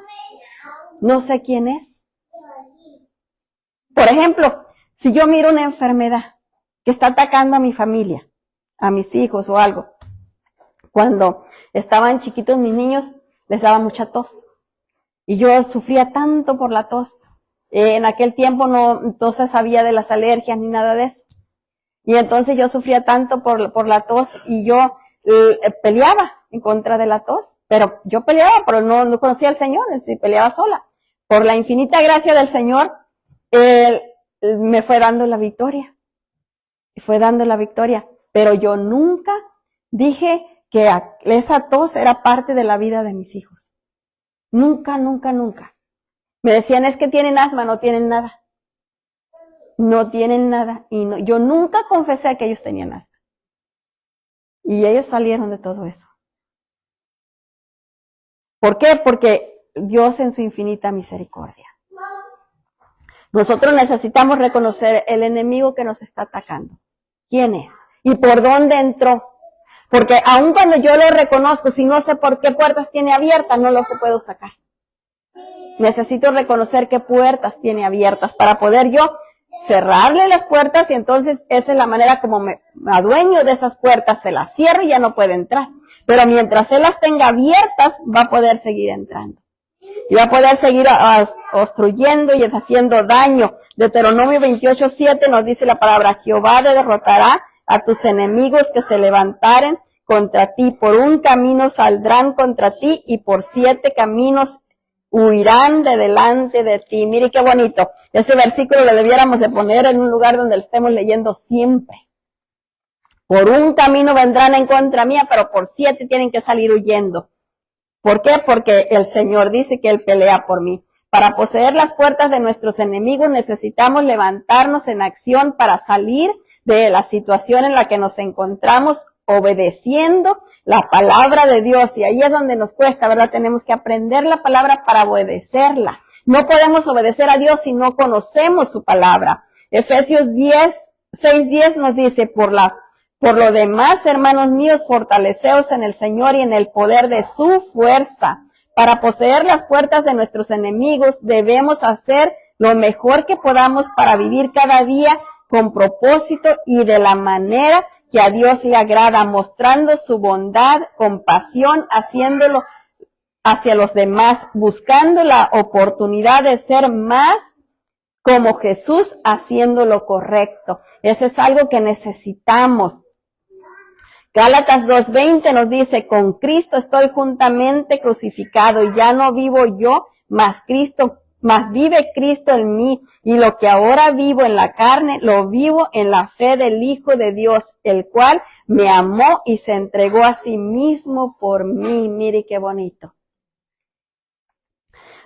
Speaker 1: No sé quién es. Por ejemplo, si yo miro una enfermedad que está atacando a mi familia, a mis hijos o algo. Cuando estaban chiquitos mis niños, les daba mucha tos. Y yo sufría tanto por la tos. En aquel tiempo no se sabía de las alergias ni nada de eso. Y entonces yo sufría tanto por la tos y yo peleaba en contra de la tos. Pero yo peleaba, pero no conocía al Señor, peleaba sola. Por la infinita gracia del Señor, Él me fue dando la victoria. Pero yo nunca dije que esa tos era parte de la vida de mis hijos. Nunca. Me decían, es que tienen asma, no tienen nada. No tienen nada. Y yo nunca confesé que ellos tenían asma. Y ellos salieron de todo eso. ¿Por qué? Porque Dios en su infinita misericordia. Nosotros necesitamos reconocer el enemigo que nos está atacando. ¿Quién es? ¿Y por dónde entró? Porque aun cuando yo lo reconozco, si no sé por qué puertas tiene abiertas, no los puedo sacar. Necesito reconocer qué puertas tiene abiertas para poder yo cerrarle las puertas y entonces esa es la manera como me adueño de esas puertas, se las cierro y ya no puede entrar. Pero mientras él las tenga abiertas, va a poder seguir entrando. Y va a poder seguir obstruyendo y haciendo daño. Deuteronomio 28:7 nos dice la palabra, Jehová derrotará a tus enemigos que se levantaren contra ti. Por un camino saldrán contra ti y por 7 caminos huirán de delante de ti. Mire qué bonito. Ese versículo lo debiéramos de poner en un lugar donde lo estemos leyendo siempre. Por un camino vendrán en contra mía, pero por 7 tienen que salir huyendo. ¿Por qué? Porque el Señor dice que Él pelea por mí. Para poseer las puertas de nuestros enemigos necesitamos levantarnos en acción para salir de la situación en la que nos encontramos, obedeciendo la palabra de Dios. Y ahí es donde nos cuesta, ¿verdad? Tenemos que aprender la palabra para obedecerla. No podemos obedecer a Dios si no conocemos su palabra. Efesios 6:10 nos dice, por lo demás, hermanos míos, fortaleceos en el Señor y en el poder de su fuerza. Para poseer las puertas de nuestros enemigos, debemos hacer lo mejor que podamos para vivir cada día con propósito y de la manera que a Dios le agrada, mostrando su bondad, compasión, haciéndolo hacia los demás, buscando la oportunidad de ser más como Jesús, haciendo lo correcto. Eso es algo que necesitamos. Gálatas 2:20 nos dice, con Cristo estoy juntamente crucificado y ya no vivo yo, mas vive Cristo en mí, y lo que ahora vivo en la carne, lo vivo en la fe del Hijo de Dios, el cual me amó y se entregó a sí mismo por mí. Mire qué bonito.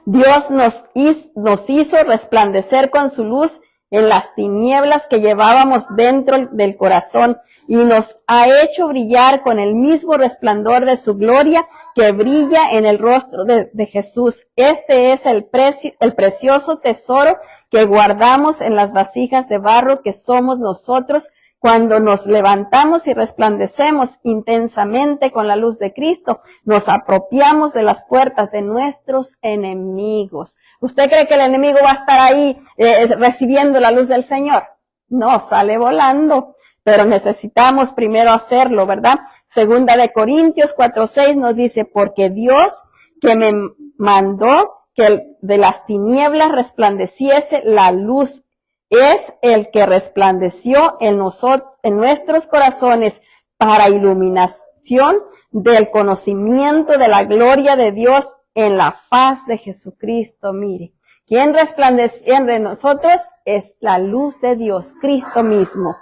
Speaker 1: Dios nos hizo resplandecer con su luz en las tinieblas que llevábamos dentro del corazón y nos ha hecho brillar con el mismo resplandor de su gloria que brilla en el rostro de Jesús. Este es el precioso tesoro que guardamos en las vasijas de barro que somos nosotros cuando nos levantamos y resplandecemos intensamente con la luz de Cristo. Nos apropiamos de las puertas de nuestros enemigos. ¿Usted cree que el enemigo va a estar ahí recibiendo la luz del Señor? No, sale volando. Pero necesitamos primero hacerlo, ¿verdad? Segunda de Corintios 4:6 nos dice, porque Dios que me mandó que de las tinieblas resplandeciese la luz, es el que resplandeció en nuestros corazones para iluminación del conocimiento de la gloria de Dios en la faz de Jesucristo. Mire, quien resplandece en nosotros es la luz de Dios, Cristo mismo.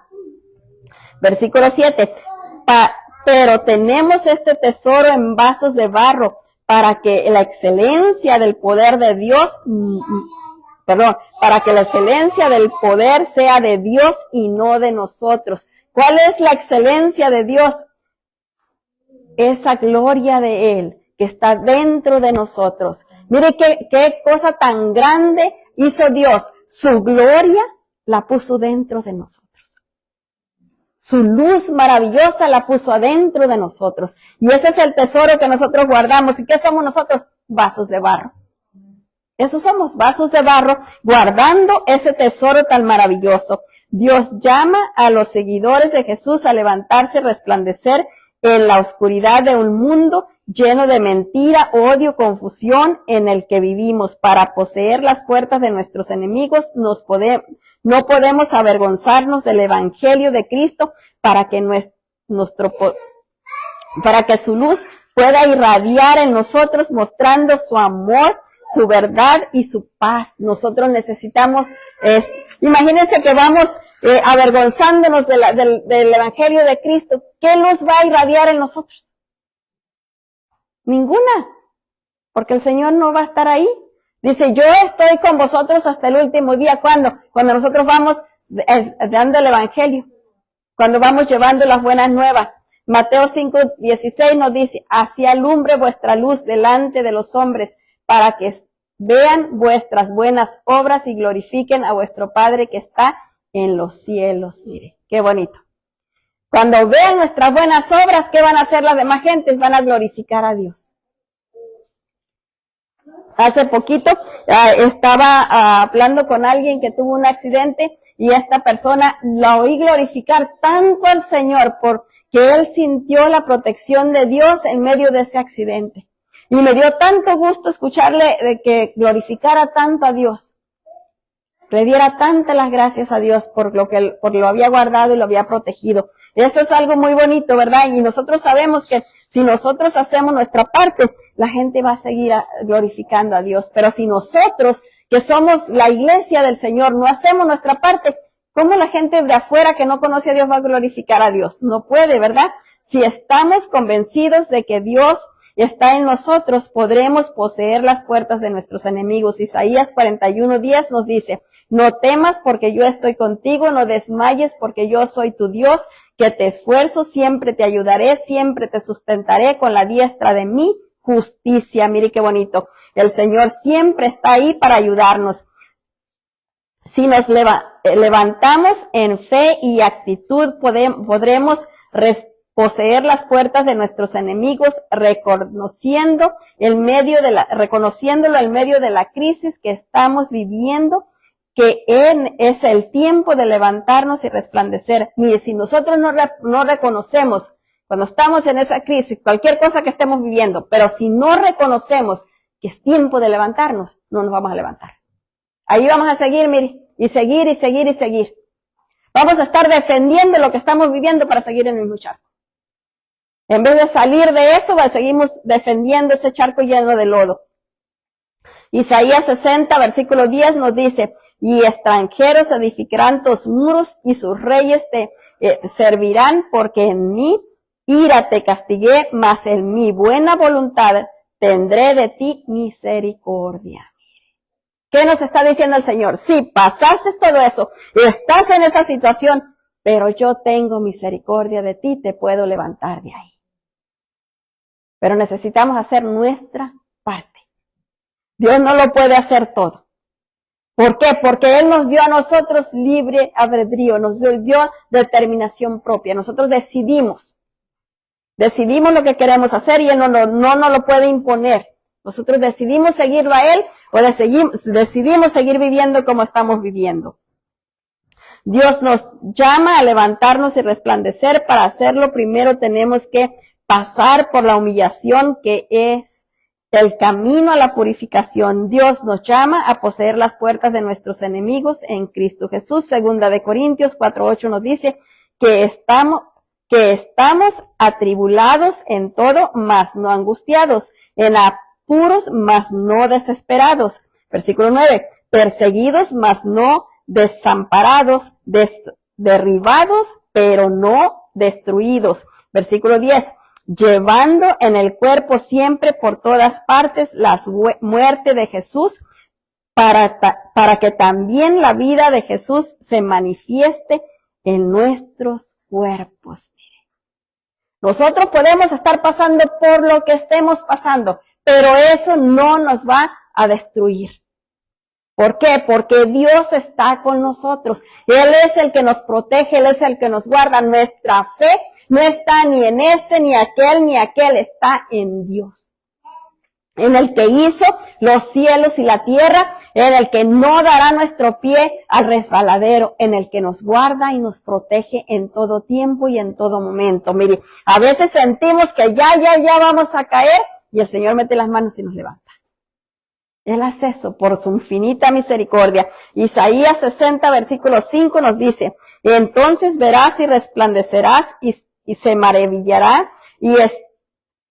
Speaker 1: Versículo 7, pero tenemos este tesoro en vasos de barro para que la excelencia del poder de Dios, para que la excelencia del poder sea de Dios y no de nosotros. ¿Cuál es la excelencia de Dios? Esa gloria de Él que está dentro de nosotros. Mire qué cosa tan grande hizo Dios. Su gloria la puso dentro de nosotros. Su luz maravillosa la puso adentro de nosotros. Y ese es el tesoro que nosotros guardamos. ¿Y qué somos nosotros? Vasos de barro. Esos somos, vasos de barro, guardando ese tesoro tan maravilloso. Dios llama a los seguidores de Jesús a levantarse, resplandecer en la oscuridad de un mundo lleno de mentira, odio, confusión en el que vivimos. Para poseer las puertas de nuestros enemigos, no podemos avergonzarnos del Evangelio de Cristo para que su luz pueda irradiar en nosotros, mostrando su amor, su verdad y su paz. Nosotros necesitamos, imagínense que vamos avergonzándonos del Evangelio de Cristo. ¿Qué luz va a irradiar en nosotros? Ninguna, porque el Señor no va a estar ahí. Dice, yo estoy con vosotros hasta el último día. ¿Cuándo? Cuando nosotros vamos dando el Evangelio, cuando vamos llevando las buenas nuevas. Mateo 5:16 nos dice, así alumbre vuestra luz delante de los hombres, para que vean vuestras buenas obras y glorifiquen a vuestro Padre que está en los cielos. Mire, qué bonito. Cuando vean nuestras buenas obras, ¿qué van a hacer las demás gentes? Van a glorificar a Dios. Hace poquito estaba hablando con alguien que tuvo un accidente y esta persona la oí glorificar tanto al Señor porque él sintió la protección de Dios en medio de ese accidente. Y me dio tanto gusto escucharle de que glorificara tanto a Dios. Le diera tantas las gracias a Dios por lo había guardado y lo había protegido. Eso es algo muy bonito, ¿verdad? Y nosotros sabemos que si nosotros hacemos nuestra parte, la gente va a seguir glorificando a Dios. Pero si nosotros, que somos la iglesia del Señor, no hacemos nuestra parte, ¿cómo la gente de afuera que no conoce a Dios va a glorificar a Dios? No puede, ¿verdad? Si estamos convencidos de que Dios está en nosotros, podremos poseer las puertas de nuestros enemigos. Isaías 41:10 nos dice, no temas porque yo estoy contigo, no desmayes porque yo soy tu Dios, que te esfuerzo, siempre te ayudaré, siempre te sustentaré con la diestra de mi justicia. Mire qué bonito. El Señor siempre está ahí para ayudarnos. Si nos levantamos en fe y actitud, podremos poseer las puertas de nuestros enemigos, reconociéndolo en medio de la crisis que estamos viviendo, que es el tiempo de levantarnos y resplandecer. Mire, si nosotros no reconocemos, cuando estamos en esa crisis, cualquier cosa que estemos viviendo, pero si no reconocemos que es tiempo de levantarnos, no nos vamos a levantar. Ahí vamos a seguir, mire, y seguir, y seguir, y seguir. Vamos a estar defendiendo lo que estamos viviendo para seguir en el mismo charco. En vez de salir de eso, seguimos defendiendo ese charco lleno de lodo. Isaías 60, versículo 10 nos dice, y extranjeros edificarán tus muros, y sus reyes te servirán, porque en mi ira te castigué, mas en mi buena voluntad tendré de ti misericordia. ¿Qué nos está diciendo el Señor? Sí, pasaste todo eso, estás en esa situación, pero yo tengo misericordia de ti, te puedo levantar de ahí. Pero necesitamos hacer nuestra parte. Dios no lo puede hacer todo. ¿Por qué? Porque Él nos dio a nosotros libre albedrío, nos dio determinación propia. Nosotros decidimos lo que queremos hacer y Él no nos lo puede imponer. Nosotros decidimos seguirlo a Él o decidimos seguir viviendo como estamos viviendo. Dios nos llama a levantarnos y resplandecer. Para hacerlo, primero tenemos que pasar por la humillación, que es el camino a la purificación. Dios nos llama a poseer las puertas de nuestros enemigos en Cristo Jesús. Segunda de Corintios 4:8 nos dice que estamos atribulados en todo, mas no angustiados, en apuros, mas no desesperados. Versículo 9, perseguidos, mas no desamparados, derribados, pero no destruidos. Versículo 10, llevando en el cuerpo siempre por todas partes la muerte de Jesús, para que también la vida de Jesús se manifieste en nuestros cuerpos. Nosotros podemos estar pasando por lo que estemos pasando, pero eso no nos va a destruir. ¿Por qué? Porque Dios está con nosotros. Él es el que nos protege, Él es el que nos guarda. Nuestra fe no está ni en ni aquel, está en Dios. En el que hizo los cielos y la tierra, en el que no dará nuestro pie al resbaladero, en el que nos guarda y nos protege en todo tiempo y en todo momento. Mire, a veces sentimos que ya vamos a caer y el Señor mete las manos y nos levanta. Él hace eso por su infinita misericordia. Isaías 60, versículo 5 nos dice, entonces verás y resplandecerás y se maravillará y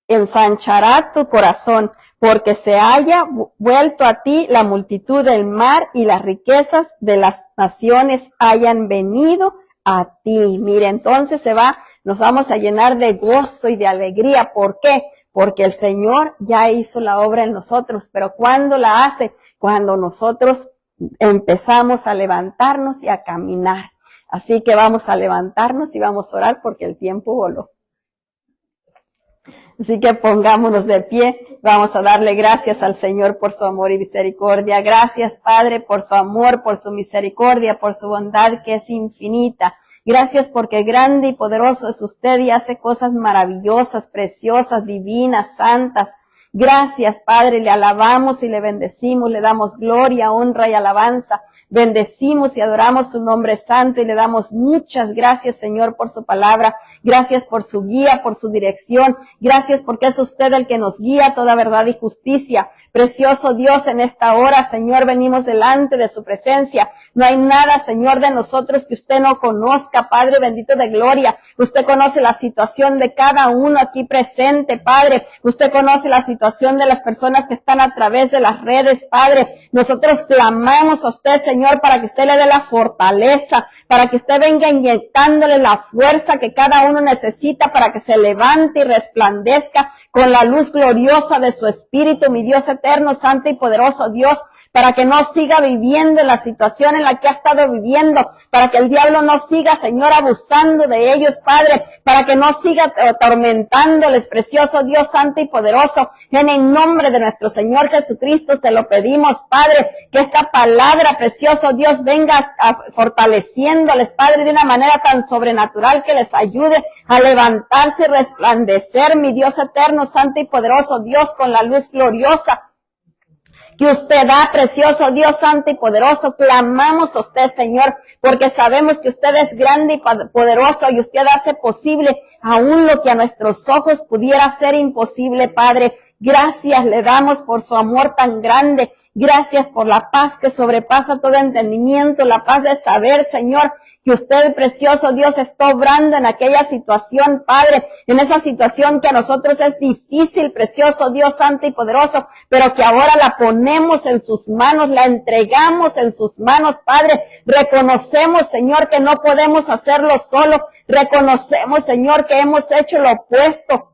Speaker 1: ensanchará tu corazón, porque se haya vuelto a ti la multitud del mar y las riquezas de las naciones hayan venido a ti. Mire, entonces nos vamos a llenar de gozo y de alegría. ¿Por qué? Porque el Señor ya hizo la obra en nosotros, pero ¿cuándo la hace? Cuando nosotros empezamos a levantarnos y a caminar. Así que vamos a levantarnos y vamos a orar porque el tiempo voló. Así que pongámonos de pie, vamos a darle gracias al Señor por su amor y misericordia. Gracias, Padre, por su amor, por su misericordia, por su bondad que es infinita. Gracias porque grande y poderoso es usted y hace cosas maravillosas, preciosas, divinas, santas. Gracias, Padre, le alabamos y le bendecimos, le damos gloria, honra y alabanza. Bendecimos y adoramos su nombre santo y le damos muchas gracias, Señor, por su palabra. Gracias por su guía, por su dirección. Gracias porque es usted el que nos guía a toda verdad y justicia. Precioso Dios, en esta hora, Señor, venimos delante de su presencia. No hay nada, Señor, de nosotros que usted no conozca, Padre bendito de gloria. Usted conoce la situación de cada uno aquí presente, Padre. Usted conoce la situación situación de las personas que están a través de las redes, Padre. Nosotros clamamos a usted, Señor, para que usted le dé la fortaleza, para que usted venga inyectándole la fuerza que cada uno necesita para que se levante y resplandezca con la luz gloriosa de su Espíritu, mi Dios eterno, santo y poderoso Dios, para que no siga viviendo la situación en la que ha estado viviendo, para que el diablo no siga, Señor, abusando de ellos, Padre, para que no siga atormentándoles, precioso Dios santo y poderoso. En el nombre de nuestro Señor Jesucristo te lo pedimos, Padre, que esta palabra, precioso Dios, venga fortaleciéndoles, Padre, de una manera tan sobrenatural que les ayude a levantarse y resplandecer, mi Dios eterno, santo y poderoso Dios, con la luz gloriosa que usted da, precioso Dios santo y poderoso. Clamamos a usted, Señor, porque sabemos que usted es grande y poderoso y usted hace posible aún lo que a nuestros ojos pudiera ser imposible, Padre. Gracias le damos por su amor tan grande. Gracias por la paz que sobrepasa todo entendimiento, la paz de saber, Señor, que usted, precioso Dios, está obrando en aquella situación, Padre, en esa situación que a nosotros es difícil, precioso Dios santo y poderoso, pero que ahora la ponemos en sus manos, la entregamos en sus manos, Padre. Reconocemos, Señor, que no podemos hacerlo solo. Reconocemos, Señor, que hemos hecho lo opuesto,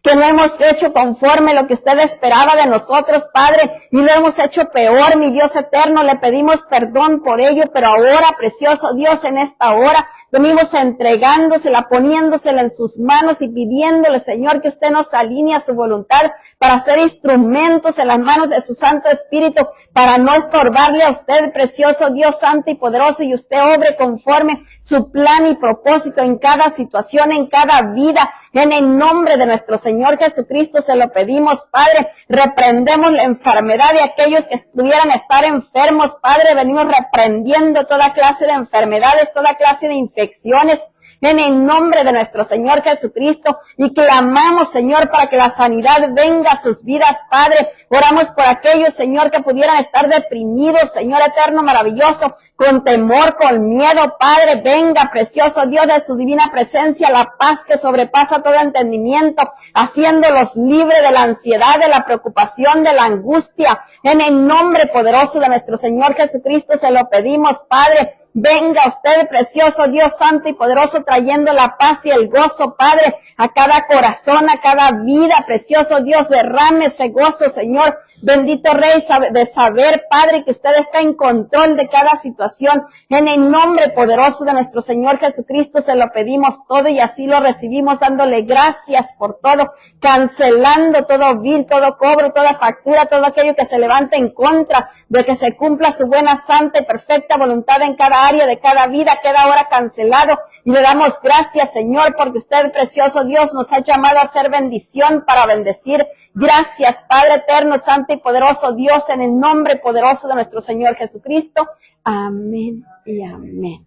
Speaker 1: que no hemos hecho conforme lo que usted esperaba de nosotros, Padre, y lo hemos hecho peor, mi Dios eterno. Le pedimos perdón por ello, pero ahora, precioso Dios, en esta hora, venimos entregándosela, poniéndosela en sus manos y pidiéndole, Señor, que usted nos alinee a su voluntad para ser instrumentos en las manos de su Santo Espíritu, para no estorbarle a usted, precioso Dios santo y poderoso, y usted obre conforme su plan y propósito en cada situación, en cada vida. En el nombre de nuestro Señor Jesucristo se lo pedimos, Padre. Reprendemos la enfermedad de aquellos que pudieran estar enfermos, Padre. Venimos reprendiendo toda clase de enfermedades, toda clase de infecciones, en el nombre de nuestro Señor Jesucristo, y clamamos, Señor, para que la sanidad venga a sus vidas, Padre. Oramos por aquellos, Señor, que pudieran estar deprimidos, Señor eterno, maravilloso, con temor, con miedo, Padre. Venga, precioso Dios, de su divina presencia, la paz que sobrepasa todo entendimiento, haciéndolos libres de la ansiedad, de la preocupación, de la angustia. En el nombre poderoso de nuestro Señor Jesucristo se lo pedimos, Padre. Venga usted, precioso Dios santo y poderoso, trayendo la paz y el gozo, Padre, a cada corazón, a cada vida, precioso Dios, derrame ese gozo, Señor. Bendito Rey, de saber, Padre, que usted está en control de cada situación. En el nombre poderoso de nuestro Señor Jesucristo se lo pedimos todo y así lo recibimos, dándole gracias por todo, cancelando todo bill, todo cobro, toda factura, todo aquello que se levante en contra de que se cumpla su buena, santa y perfecta voluntad en cada área de cada vida, queda ahora cancelado. Y le damos gracias, Señor, porque usted, precioso Dios, nos ha llamado a ser bendición para bendecir. Gracias, Padre eterno, santo y poderoso Dios, en el nombre poderoso de nuestro Señor Jesucristo. Amén y amén.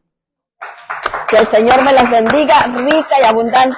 Speaker 1: Que el Señor me las bendiga rica y abundante.